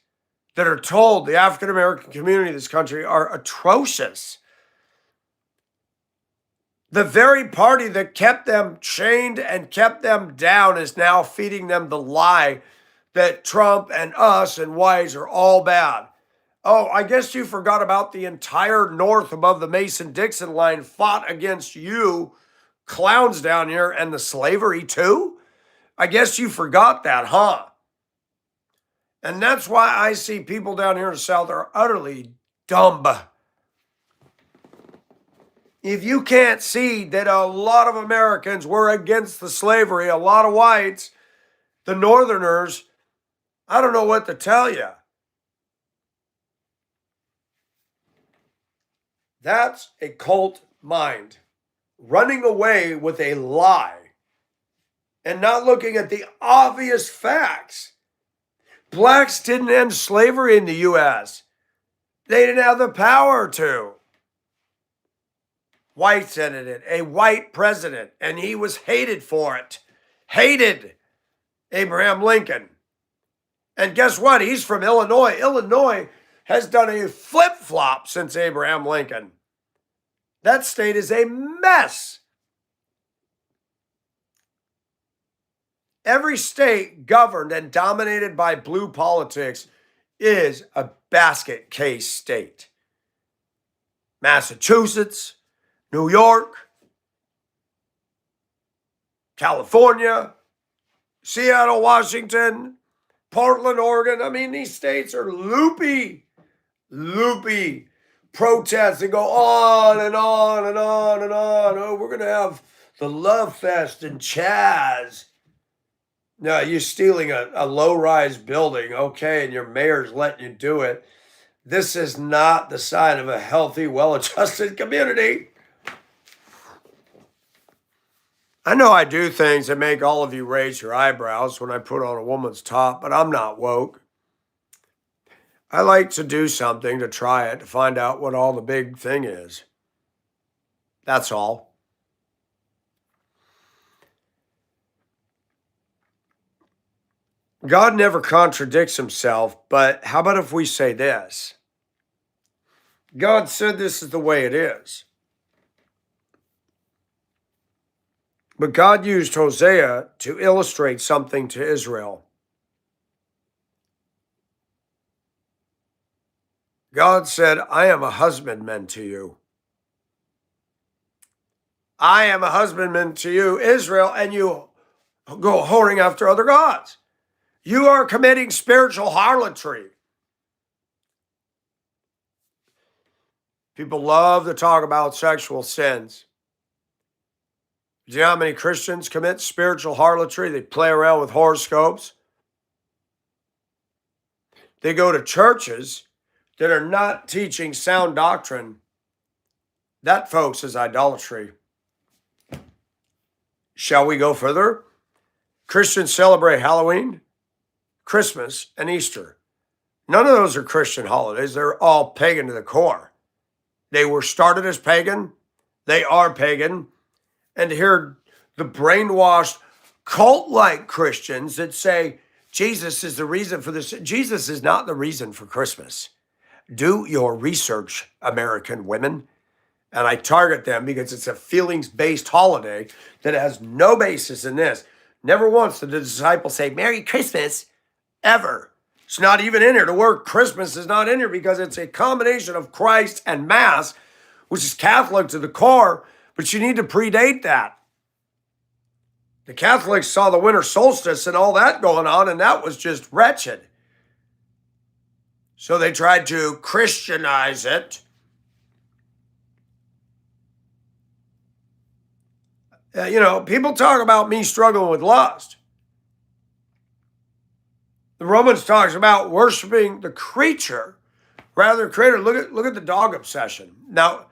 that are told the African American community of this country are atrocious. The very party that kept them chained and kept them down is now feeding them the lie that Trump and us and whites are all bad. Oh, I guess you forgot about the entire North above the Mason-Dixon line fought against you clowns down here and the slavery too? I guess you forgot that, huh? And that's why I see people down here in the South are utterly dumb. If you can't see that a lot of Americans were against the slavery, a lot of whites, the Northerners, I don't know what to tell you. That's a cult mind. Running away with a lie and not looking at the obvious facts. Blacks didn't end slavery in the U.S. They didn't have the power to. Whites ended it, a white president, and he was hated for it. Hated. Abraham Lincoln. And guess what? He's from Illinois. Illinois has done a flip-flop since Abraham Lincoln. That state is a mess. Every state governed and dominated by blue politics is a basket case state. Massachusetts, New York, California, Seattle, Washington, Portland, Oregon. I mean, these states are loopy protests that go on and on and on and on. Oh, we're going to have the Love Fest in Chaz. No, you're stealing a low-rise building, okay, and your mayor's letting you do it. This is not the sign of a healthy, well-adjusted community. I know I do things that make all of you raise your eyebrows when I put on a woman's top, but I'm not woke. I like to do something to try it, to find out what all the big thing is. That's all. God never contradicts himself, but how about if we say this? God said this is the way it is. But God used Hosea to illustrate something to Israel. God said, I am a husbandman to you. I am a husbandman to you, Israel, and you go whoring after other gods. You are committing spiritual harlotry. People love to talk about sexual sins. Do you know how many Christians commit spiritual harlotry? They play around with horoscopes. They go to churches that are not teaching sound doctrine. That, folks, is idolatry. Shall we go further? Christians celebrate Halloween, Christmas, and Easter. None of those are Christian holidays. They're all pagan to the core. They were started as pagan. They are pagan. And to hear the brainwashed, cult-like Christians that say Jesus is the reason for this. Jesus is not the reason for Christmas. Do your research, American women. And I target them because it's a feelings-based holiday that has no basis in this. Never once did the disciples say, Merry Christmas, ever. It's not even in here. The word Christmas is not in here because it's a combination of Christ and Mass, which is Catholic to the core, but you need to predate that. The Catholics saw the winter solstice and all that going on, and that was just wretched. So they tried to Christianize it. People talk about me struggling with lust. The Romans talks about worshiping the creature rather than creator. Look at the dog obsession. Now,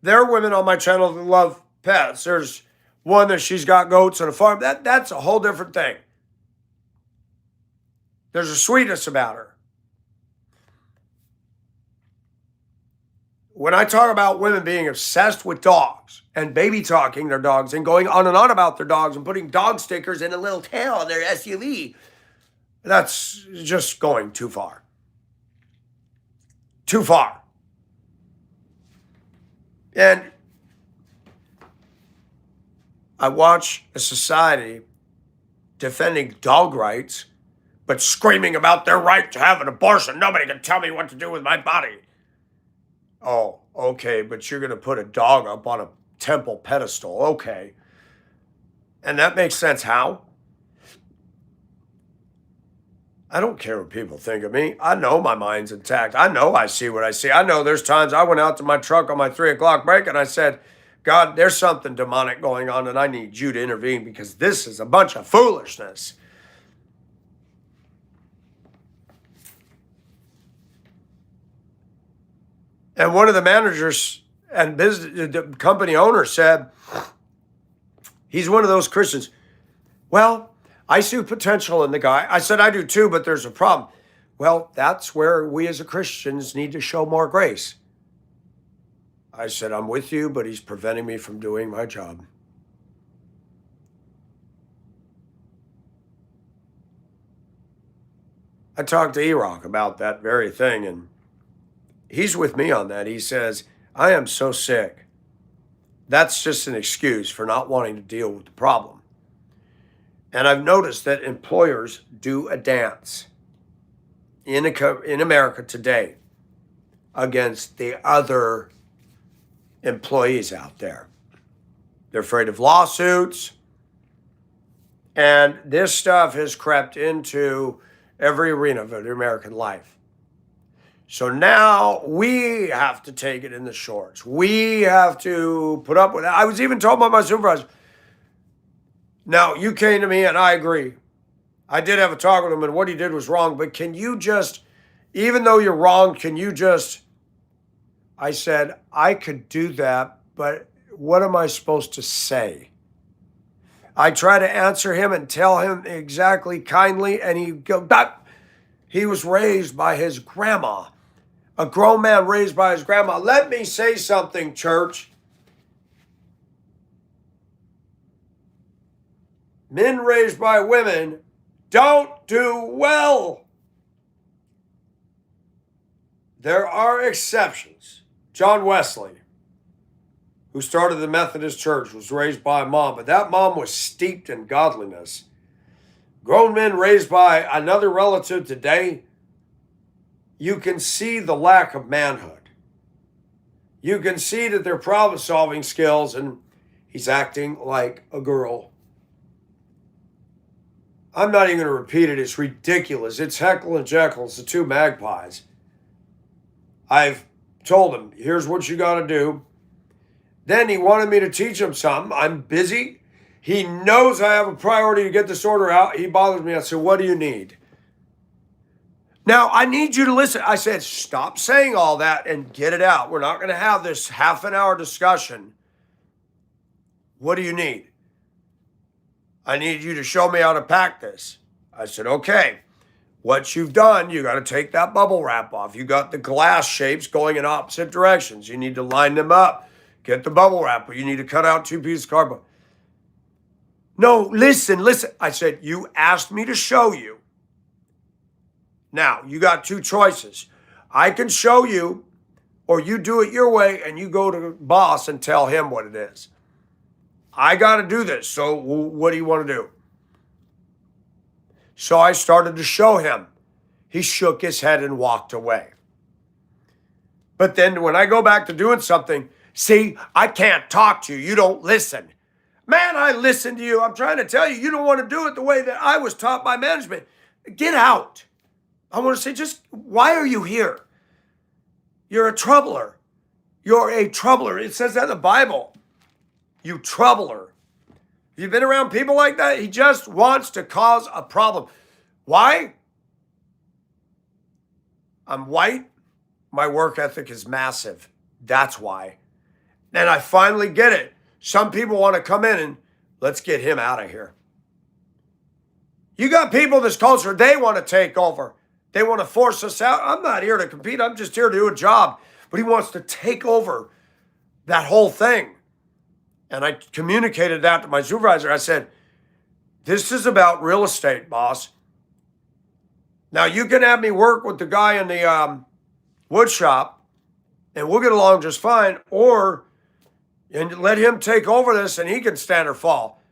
there are women on my channel that love pets. There's one that she's got goats on a farm. That's a whole different thing. There's a sweetness about her. When I talk about women being obsessed with dogs and baby talking their dogs and going on and on about their dogs and putting dog stickers in a little tail on their SUV, that's just going too far. Too far. And I watch a society defending dog rights, but screaming about their right to have an abortion. Nobody can tell me what to do with my body. Oh, okay, but you're going to put a dog up on a temple pedestal. Okay. And that makes sense. How? I don't care what people think of me. I know my mind's intact. I know I see what I see. I know there's times I went out to my truck on my 3 o'clock break and I said, God, there's something demonic going on and I need you to intervene because this is a bunch of foolishness. And one of the managers and the company owner said, he's one of those Christians. Well, I see potential in the guy. I said, I do too, but there's a problem. Well, that's where we as Christians need to show more grace. I said, I'm with you, but he's preventing me from doing my job. I talked to E-Rock about that very thing, and he's with me on that. He says, I am so sick. That's just an excuse for not wanting to deal with the problem. And I've noticed that employers do a dance in America today against the other employees out there. They're afraid of lawsuits. And this stuff has crept into every arena of American life. So now we have to take it in the shorts. We have to put up with it. I was even told by my supervisor, now you came to me and I agree. I did have a talk with him and what he did was wrong, but can you just even though you're wrong, can you just, I said, I could do that, but what am I supposed to say? I try to answer him and tell him exactly kindly, and he go, "That he was raised by his grandma." A grown man raised by his grandma. Let me say something, church. Men raised by women don't do well. There are exceptions. John Wesley, who started the Methodist Church, was raised by a mom, but that mom was steeped in godliness. Grown men raised by another relative today, you can see the lack of manhood. You can see that their problem-solving skills, and he's acting like a girl. I'm not even going to repeat it. It's ridiculous. It's Heckle and Jekyll. It's the two magpies. I've told him, here's what you got to do. Then he wanted me to teach him something. I'm busy. He knows I have a priority to get this order out. He bothers me. I said, what do you need? Now, I need you to listen. I said, stop saying all that and get it out. We're not going to have this half an hour discussion. What do you need? I need you to show me how to pack this. I said, okay. What you've done, you got to take that bubble wrap off. You got the glass shapes going in opposite directions. You need to line them up. Get the bubble wrap, but you need to cut out 2 pieces of cardboard. No, listen. I said, you asked me to show you. Now, you got 2 choices. I can show you, or you do it your way and you go to the boss and tell him what it is. I got to do this. So what do you want to do? So I started to show him. He shook his head and walked away. But then when I go back to doing something, see, I can't talk to you. You don't listen. Man, I listen to you. I'm trying to tell you, you don't want to do it the way that I was taught by management. Get out. I want to say, just why are you here? You're a troubler. You're a troubler. It says that in the Bible. You troubler. You've been around people like that? He just wants to cause a problem. Why? I'm white. My work ethic is massive. That's why. And I finally get it. Some people want to come in and let's get him out of here. You got people in this culture, they want to take over. They want to force us out. I'm not here to compete. I'm just here to do a job. But he wants to take over that whole thing. And I communicated that to my supervisor. I said, this is about real estate, boss. Now, you can have me work with the guy in the wood shop, and we'll get along just fine, or and let him take over this, and he can stand or fall.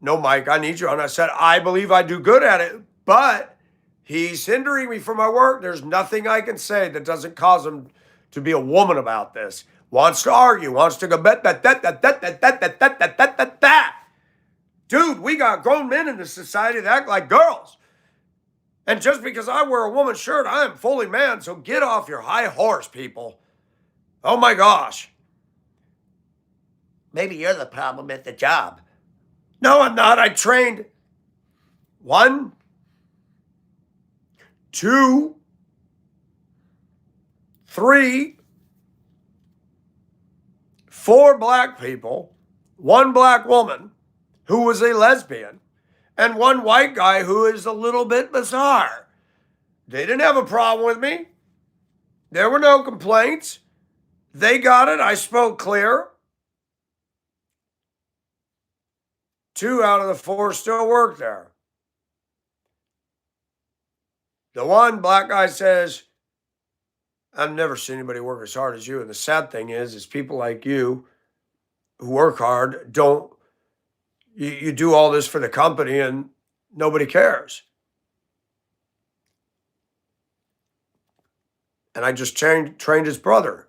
No, Mike, I need you. And I said, I believe I do good at it, but he's hindering me from my work. There's nothing I can say that doesn't cause him to be a woman about this. Wants to argue, wants to go that. Dude, we got grown men in this society that act like girls. And just because I wear a woman's shirt, I am fully man. So get off your high horse, people. Oh my gosh. Maybe you're the problem at the job. No, I'm not. I trained 1, 2, 3, 4 black people, 1 black woman who was a lesbian, and 1 white guy who is a little bit bizarre. They didn't have a problem with me. There were no complaints. They got it. I spoke clear. 2 out of the 4 still work there. The 1 black guy says, I've never seen anybody work as hard as you. And the sad thing is people like you who work hard you do all this for the company and nobody cares. And I just trained his brother.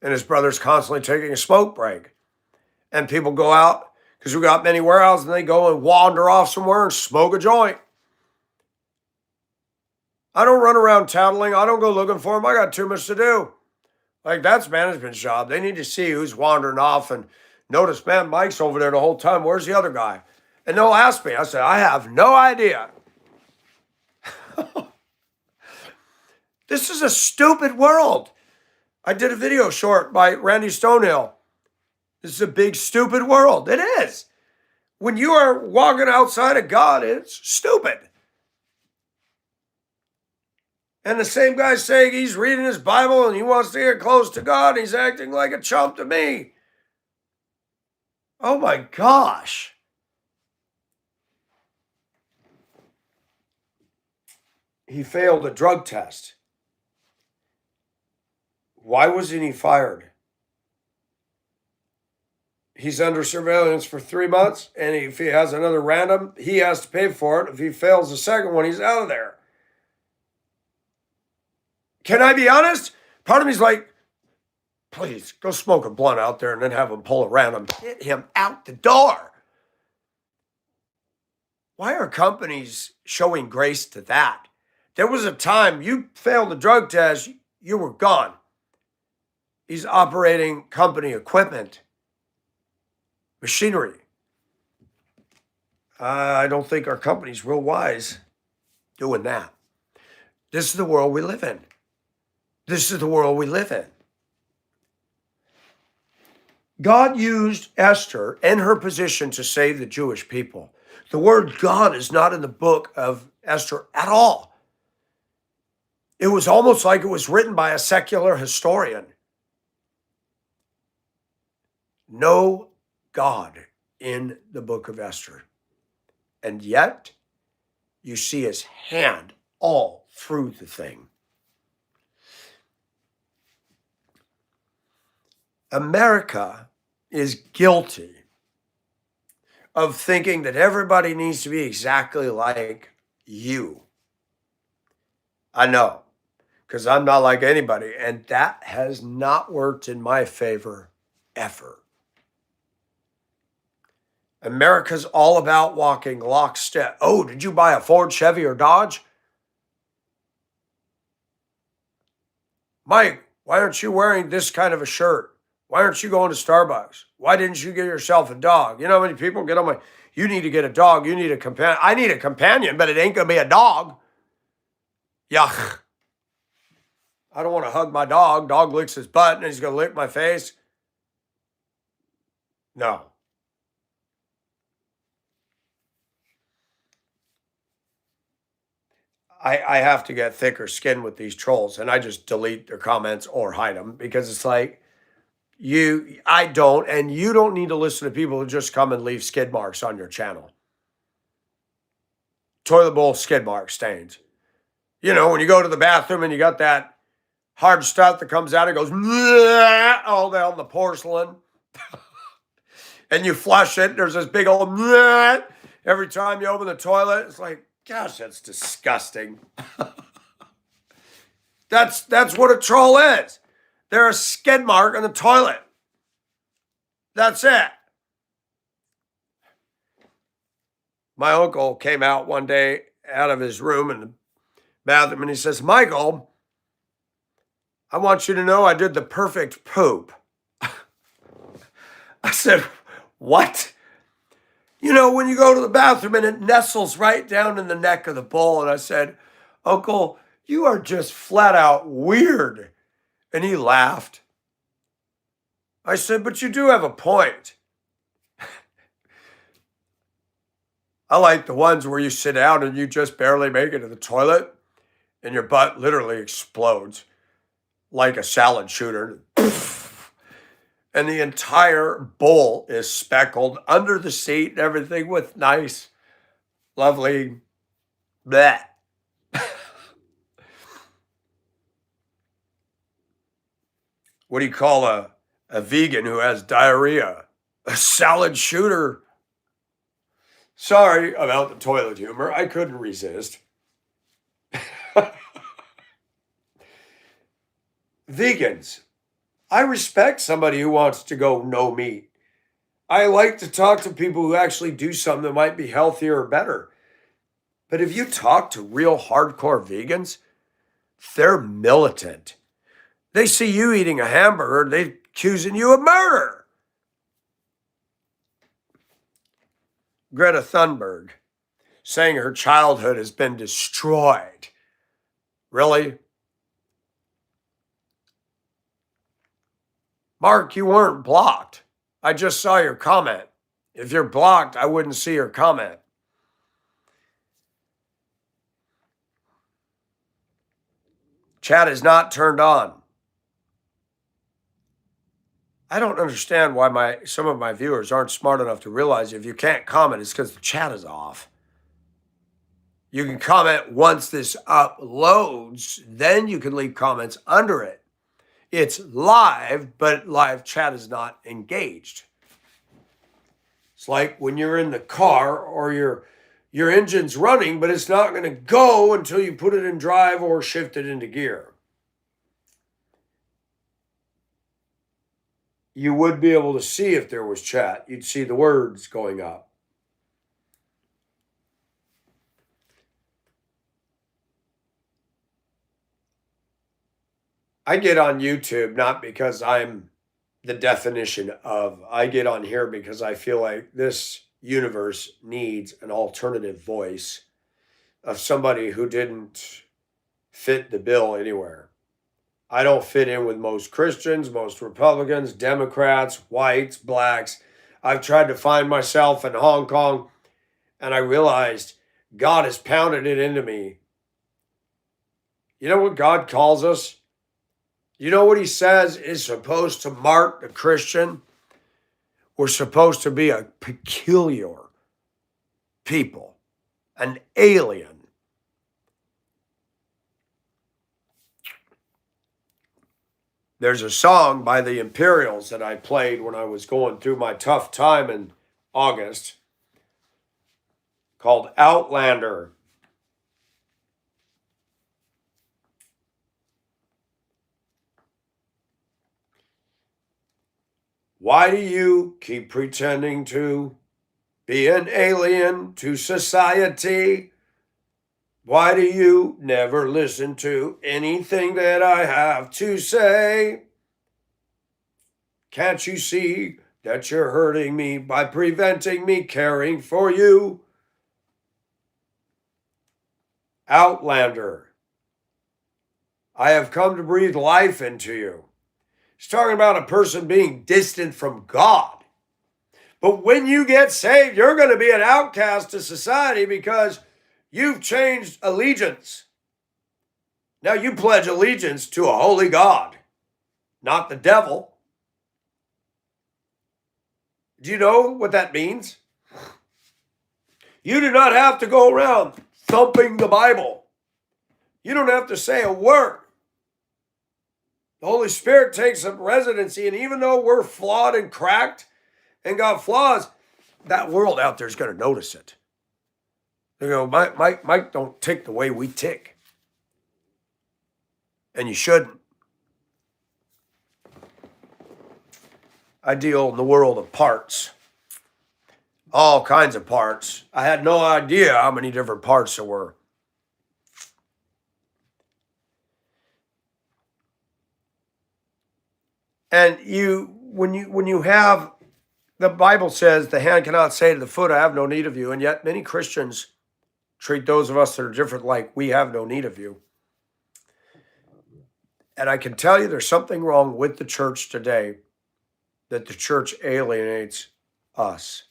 And his brother's constantly taking a smoke break. And people go out, because we got many warehouses, and they go and wander off somewhere and smoke a joint. I don't run around tattling. I don't go looking for them. I got too much to do. Like, that's management's job. They need to see who's wandering off and notice, man, Mike's over there the whole time. Where's the other guy? And they'll ask me. I say, I have no idea. This is a stupid world. I did a video short by Randy Stonehill. This is a big, stupid world. It is. When you are walking outside of God, it's stupid. And the same guy saying he's reading his Bible and he wants to get close to God, and he's acting like a chump to me. Oh my gosh. He failed a drug test. Why wasn't he fired? He's under surveillance for 3 months, and if he has another random, he has to pay for it. If he fails the second one, he's out of there. Can I be honest? Part of me's like, please, go smoke a blunt out there and then have him pull a random. Get him out the door. Why are companies showing grace to that? There was a time you failed the drug test, you were gone. He's operating company equipment, machinery. I don't think our company's real wise doing that. This is the world we live in. This is the world we live in. God used Esther and her position to save the Jewish people. The word God is not in the book of Esther at all. It was almost like it was written by a secular historian. No God in the book of Esther. And yet, you see his hand all through the thing. America is guilty of thinking that everybody needs to be exactly like you. I know, because I'm not like anybody, and that has not worked in my favor ever. America's all about walking lockstep. Oh, did you buy a Ford, Chevy, or Dodge? Mike, why aren't you wearing this kind of a shirt? Why aren't you going to Starbucks? Why didn't you get yourself a dog? You know how many people get on my, you need to get a dog, you need a companion. I need a companion, but it ain't going to be a dog. Yuck. I don't want to hug my dog. Dog licks his butt and he's going to lick my face. No. I have to get thicker skin with these trolls, and I just delete their comments or hide them, because it's like, I don't, and you don't need to listen to people who just come and leave skid marks on your channel. Toilet bowl skid mark stains. You know, when you go to the bathroom and you got that hard stuff that comes out, it goes all down the porcelain. And you flush it, there's this big old every time you open the toilet. It's like, gosh, that's disgusting. That's what a troll is. They're a skid mark on the toilet. That's it. My uncle came out one day out of his room in the bathroom and he says, Michael, I want you to know I did the perfect poop. I said, what? You know, when you go to the bathroom and it nestles right down in the neck of the bowl. And I said, Uncle, you are just flat out weird. And he laughed. I said, but you do have a point. I like the ones where you sit down and you just barely make it to the toilet and your butt literally explodes like a salad shooter. And the entire bowl is speckled under the seat and everything with nice, lovely bleh. What do you call a vegan who has diarrhea? A salad shooter. Sorry about the toilet humor. I couldn't resist. Vegans. I respect somebody who wants to go no meat. I like to talk to people who actually do something that might be healthier or better. But if you talk to real hardcore vegans, they're militant. They see you eating a hamburger, they're accusing you of murder. Greta Thunberg saying her childhood has been destroyed. Really? Mark, you weren't blocked. I just saw your comment. If you're blocked, I wouldn't see your comment. Chat is not turned on. I don't understand why some of my viewers aren't smart enough to realize if you can't comment, it's because the chat is off. You can comment once this uploads, then you can leave comments under it. It's live, but live chat is not engaged. It's like when you're in the car or your engine's running, but it's not going to go until you put it in drive or shift it into gear. You would be able to see if there was chat. You'd see the words going up. I get on YouTube not because I'm the definition of. I get on here because I feel like this universe needs an alternative voice of somebody who didn't fit the bill anywhere. I don't fit in with most Christians, most Republicans, Democrats, whites, blacks. I've tried to find myself in Hong Kong, and I realized God has pounded it into me. You know what God calls us? You know what he says is supposed to mark the Christian? We're supposed to be a peculiar people, an alien. There's a song by the Imperials that I played when I was going through my tough time in August called Outlander. Why do you keep pretending to be an alien to society? Why do you never listen to anything that I have to say? Can't you see that you're hurting me by preventing me caring for you? Outlander. I have come to breathe life into you. He's talking about a person being distant from God. But when you get saved, you're going to be an outcast to society because you've changed allegiance. Now you pledge allegiance to a holy God, not the devil. Do you know what that means? You do not have to go around thumping the Bible. You don't have to say a word. The Holy Spirit takes up residency, and even though we're flawed and cracked and got flaws, that world out there is going to notice it. They go, Mike don't tick the way we tick. And you shouldn't. I deal in the world of parts. All kinds of parts. I had no idea how many different parts there were. And when you have, the Bible says the hand cannot say to the foot, I have no need of you. And yet many Christians treat those of us that are different like we have no need of you. And I can tell you there's something wrong with the church today, that the church alienates us.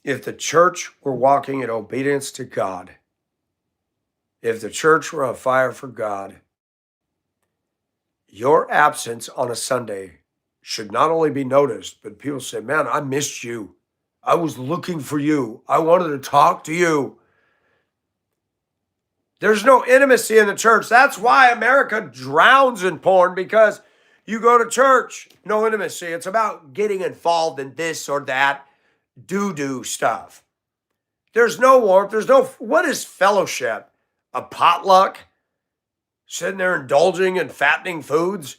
If the church were walking in obedience to God, if the church were on fire for God, your absence on a Sunday should not only be noticed, but people say, man, I missed you. I was looking for you. I wanted to talk to you. There's no intimacy in the church. That's why America drowns in porn, because you go to church, no intimacy. It's about getting involved in this or that doo-doo stuff. There's no warmth. What is fellowship? A potluck? Sitting there indulging in fattening foods?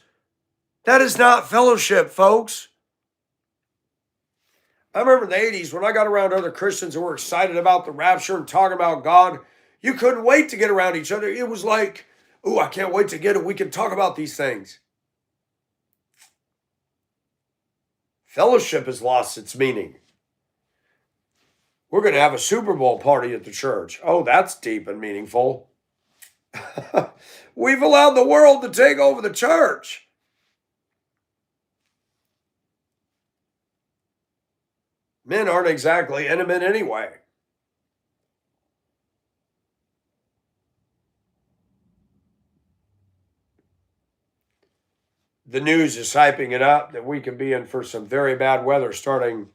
That is not fellowship, folks. I remember in the 80s when I got around other Christians who were excited about the rapture and talking about God, you couldn't wait to get around each other. It was like, oh, I can't wait to get it. We can talk about these things. Fellowship has lost its meaning. We're going to have a Super Bowl party at the church. Oh, that's deep and meaningful. We've allowed the world to take over the church. Men aren't exactly intimate anyway. The news is hyping it up that we could be in for some very bad weather starting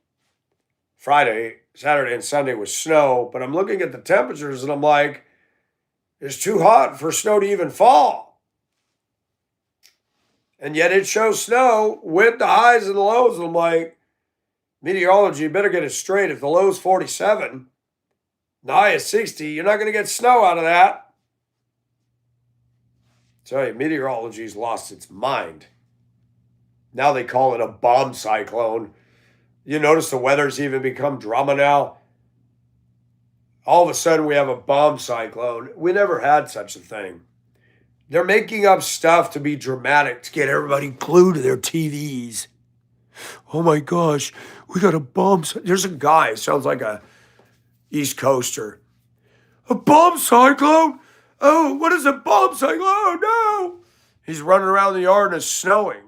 Friday, Saturday, and Sunday with snow. But I'm looking at the temperatures and I'm like, it's too hot for snow to even fall. And yet it shows snow with the highs and the lows. And I'm like, meteorology, you better get it straight. If the low is 47, the high is 60, you're not going to get snow out of that. I tell you, meteorology's lost its mind. Now they call it a bomb cyclone. You notice the weather's even become drama now. All of a sudden we have a bomb cyclone. We never had such a thing. They're making up stuff to be dramatic, to get everybody glued to their TVs. Oh my gosh, we got a bomb. There's a guy, sounds like a East Coaster. A bomb cyclone? Oh, what is a bomb cyclone? Oh no. He's running around the yard and it's snowing.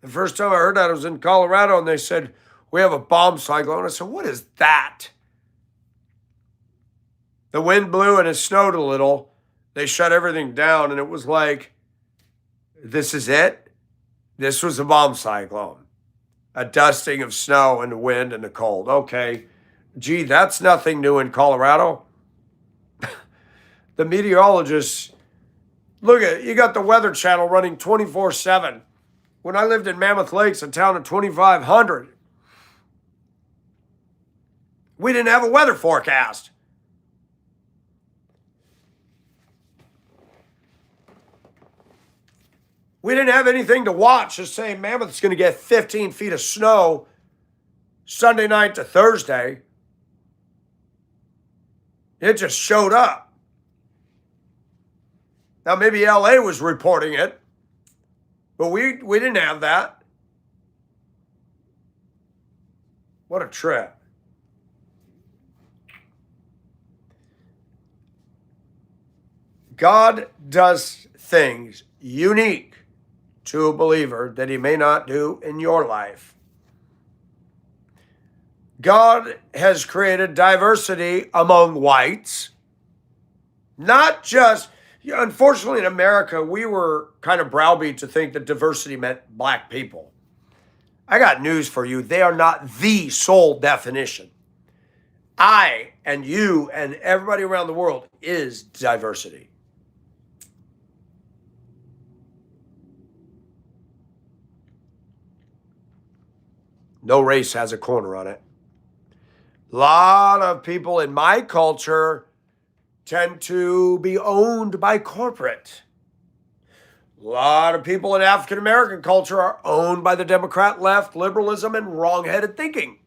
The first time I heard that, I was in Colorado, and they said, we have a bomb cyclone. I said, what is that? The wind blew and it snowed a little. They shut everything down, and it was like, this is it? This was a bomb cyclone. A dusting of snow and the wind and the cold. Okay. Gee, that's nothing new in Colorado. The meteorologists, look at it, you got the Weather Channel running 24/7. When I lived in Mammoth Lakes, a town of 2,500, we didn't have a weather forecast. We didn't have anything to watch. Just saying Mammoth's going to get 15 feet of snow Sunday night to Thursday. It just showed up. Now, maybe LA was reporting it, but we didn't have that. What a trip. God does things unique to a believer that he may not do in your life. God has created diversity among whites, not just, unfortunately in America, we were kind of browbeat to think that diversity meant black people. I got news for you. They are not the sole definition. I and you and everybody around the world is diversity. No race has a corner on it. A lot of people in my culture tend to be owned by corporate. A lot of people in African American culture are owned by the Democrat left, liberalism, and wrong-headed thinking.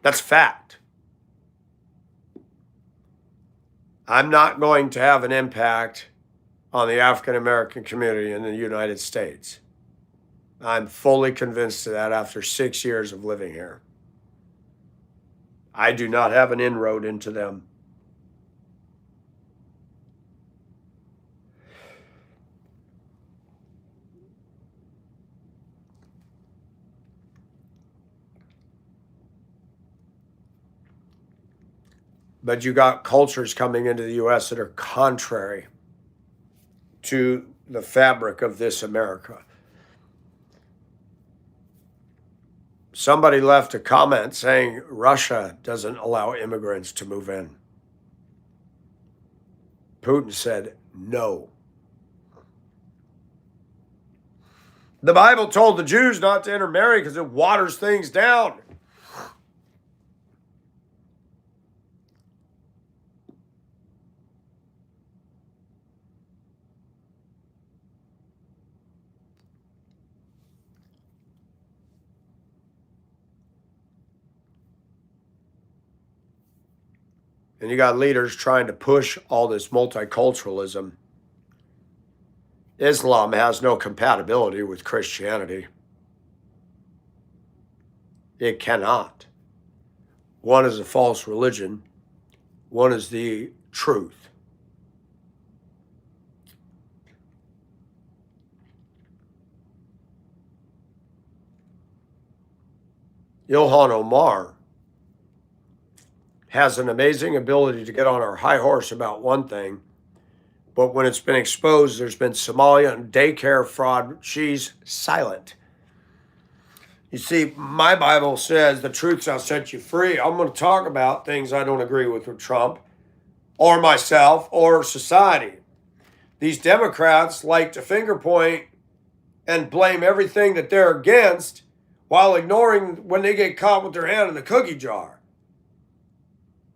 That's fact. I'm not going to have an impact on the African American community in the United States. I'm fully convinced of that after 6 years of living here. I do not have an inroad into them. But you got cultures coming into the U.S. that are contrary to the fabric of this America. Somebody left a comment saying Russia doesn't allow immigrants to move in. Putin said no. The Bible told the Jews not to intermarry because it waters things down. And you got leaders trying to push all this multiculturalism. Islam has no compatibility with Christianity. It cannot. One is a false religion. One is the truth. Ilhan Omar has an amazing ability to get on her high horse about one thing, but when it's been exposed, there's been Somalia and daycare fraud, she's silent. You see, my Bible says the truth shall set you free. I'm going to talk about things I don't agree with Trump or myself or society. These Democrats like to finger point and blame everything that they're against while ignoring when they get caught with their hand in the cookie jar.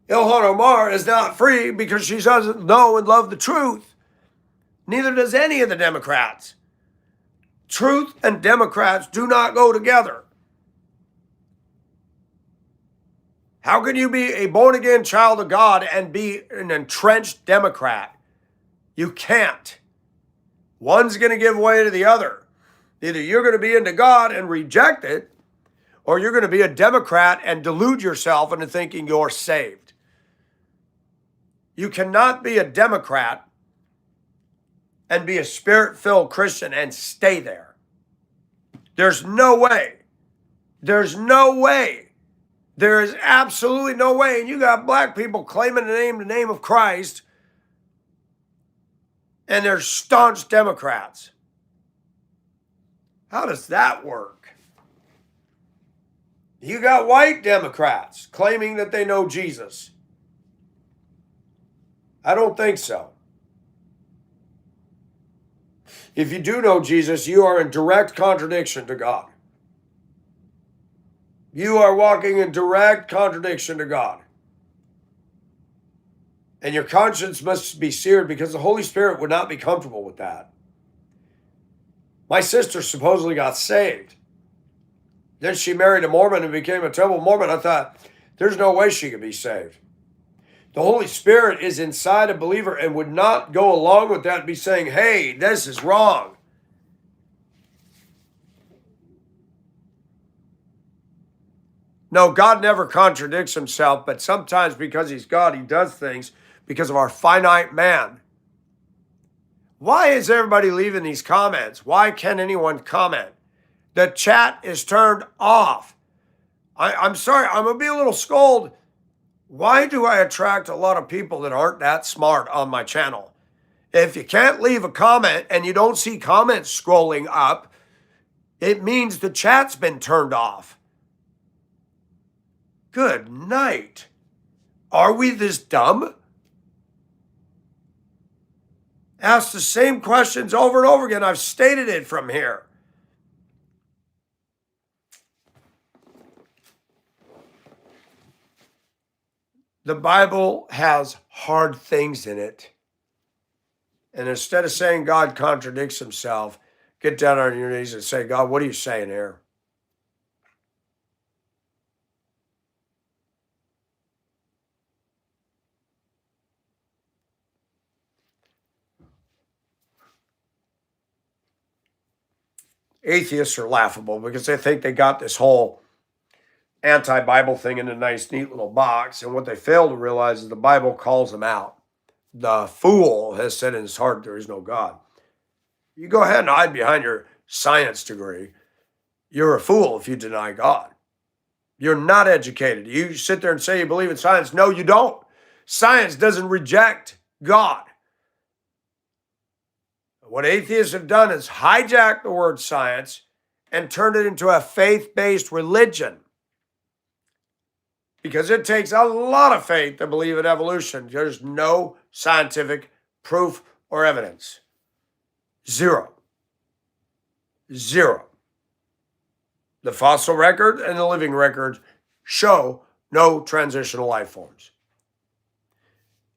Ilhan Omar is not free because she doesn't know and love the truth. Neither does any of the Democrats. Truth and Democrats do not go together. How can you be a born-again child of God and be an entrenched Democrat? You can't. One's going to give way to the other. Either you're going to be into God and reject it, or you're going to be a Democrat and delude yourself into thinking you're saved. You cannot be a Democrat and be a spirit-filled Christian and stay there. There's no way. There's no way. There is absolutely no way. And you got black people claiming the name of Christ, and they're staunch Democrats. How does that work? You got white Democrats claiming that they know Jesus. I don't think so. If you do know Jesus, you are in direct contradiction to God. You are walking in direct contradiction to God. And your conscience must be seared because the Holy Spirit would not be comfortable with that. My sister supposedly got saved. Then she married a Mormon and became a Temple Mormon. I thought, there's no way she could be saved. The Holy Spirit is inside a believer and would not go along with that and be saying, hey, this is wrong. No, God never contradicts himself, but sometimes because he's God, he does things because of our finite man. Why is everybody leaving these comments? Why can't anyone comment? The chat is turned off. I'm sorry, I'm going to be a little scold. Why do I attract a lot of people that aren't that smart on my channel? If you can't leave a comment and you don't see comments scrolling up, it means the chat's been turned off. Good night. Are we this dumb? Ask the same questions over and over again. I've stated it from here. The Bible has hard things in it. And instead of saying God contradicts himself, get down on your knees and say, God, what are you saying here? Atheists are laughable because they think they got this whole anti-Bible thing in a nice, neat little box. And what they fail to realize is the Bible calls them out. The fool has said in his heart, there is no God. You go ahead and hide behind your science degree. You're a fool if you deny God. You're not educated. You sit there and say you believe in science. No, you don't. Science doesn't reject God. What atheists have done is hijack the word science and turn it into a faith-based religion. Because it takes a lot of faith to believe in evolution. There's no scientific proof or evidence. Zero. Zero. The fossil record and the living record show no transitional life forms.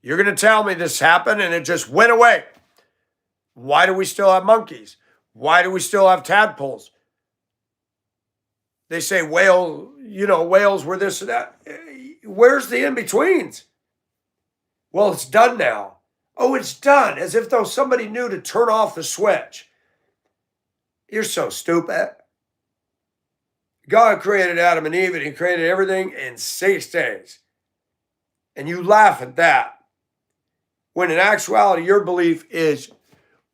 You're going to tell me this happened and it just went away. Why do we still have monkeys? Why do we still have tadpoles? They say whales were this and that. Where's the in-betweens? Well, it's done now. Oh, it's done, as if though somebody knew to turn off the switch. You're so stupid. God created Adam and Eve, and he created everything in 6 days. And you laugh at that, when in actuality, your belief is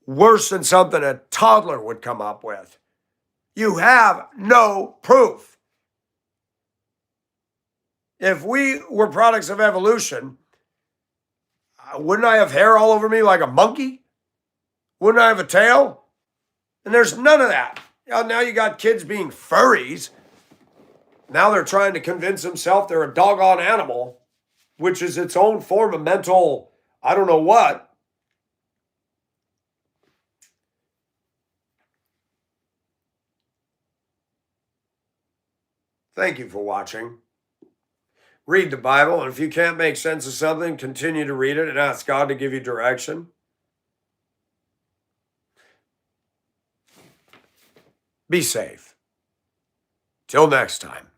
worse than something a toddler would come up with. You have no proof. If we were products of evolution, wouldn't I have hair all over me like a monkey? Wouldn't I have a tail? And there's none of that. Now you got kids being furries. Now they're trying to convince themselves they're a doggone animal, which is its own form of mental, I don't know what. Thank you for watching. Read the Bible, and if you can't make sense of something, continue to read it and ask God to give you direction. Be safe. Till next time.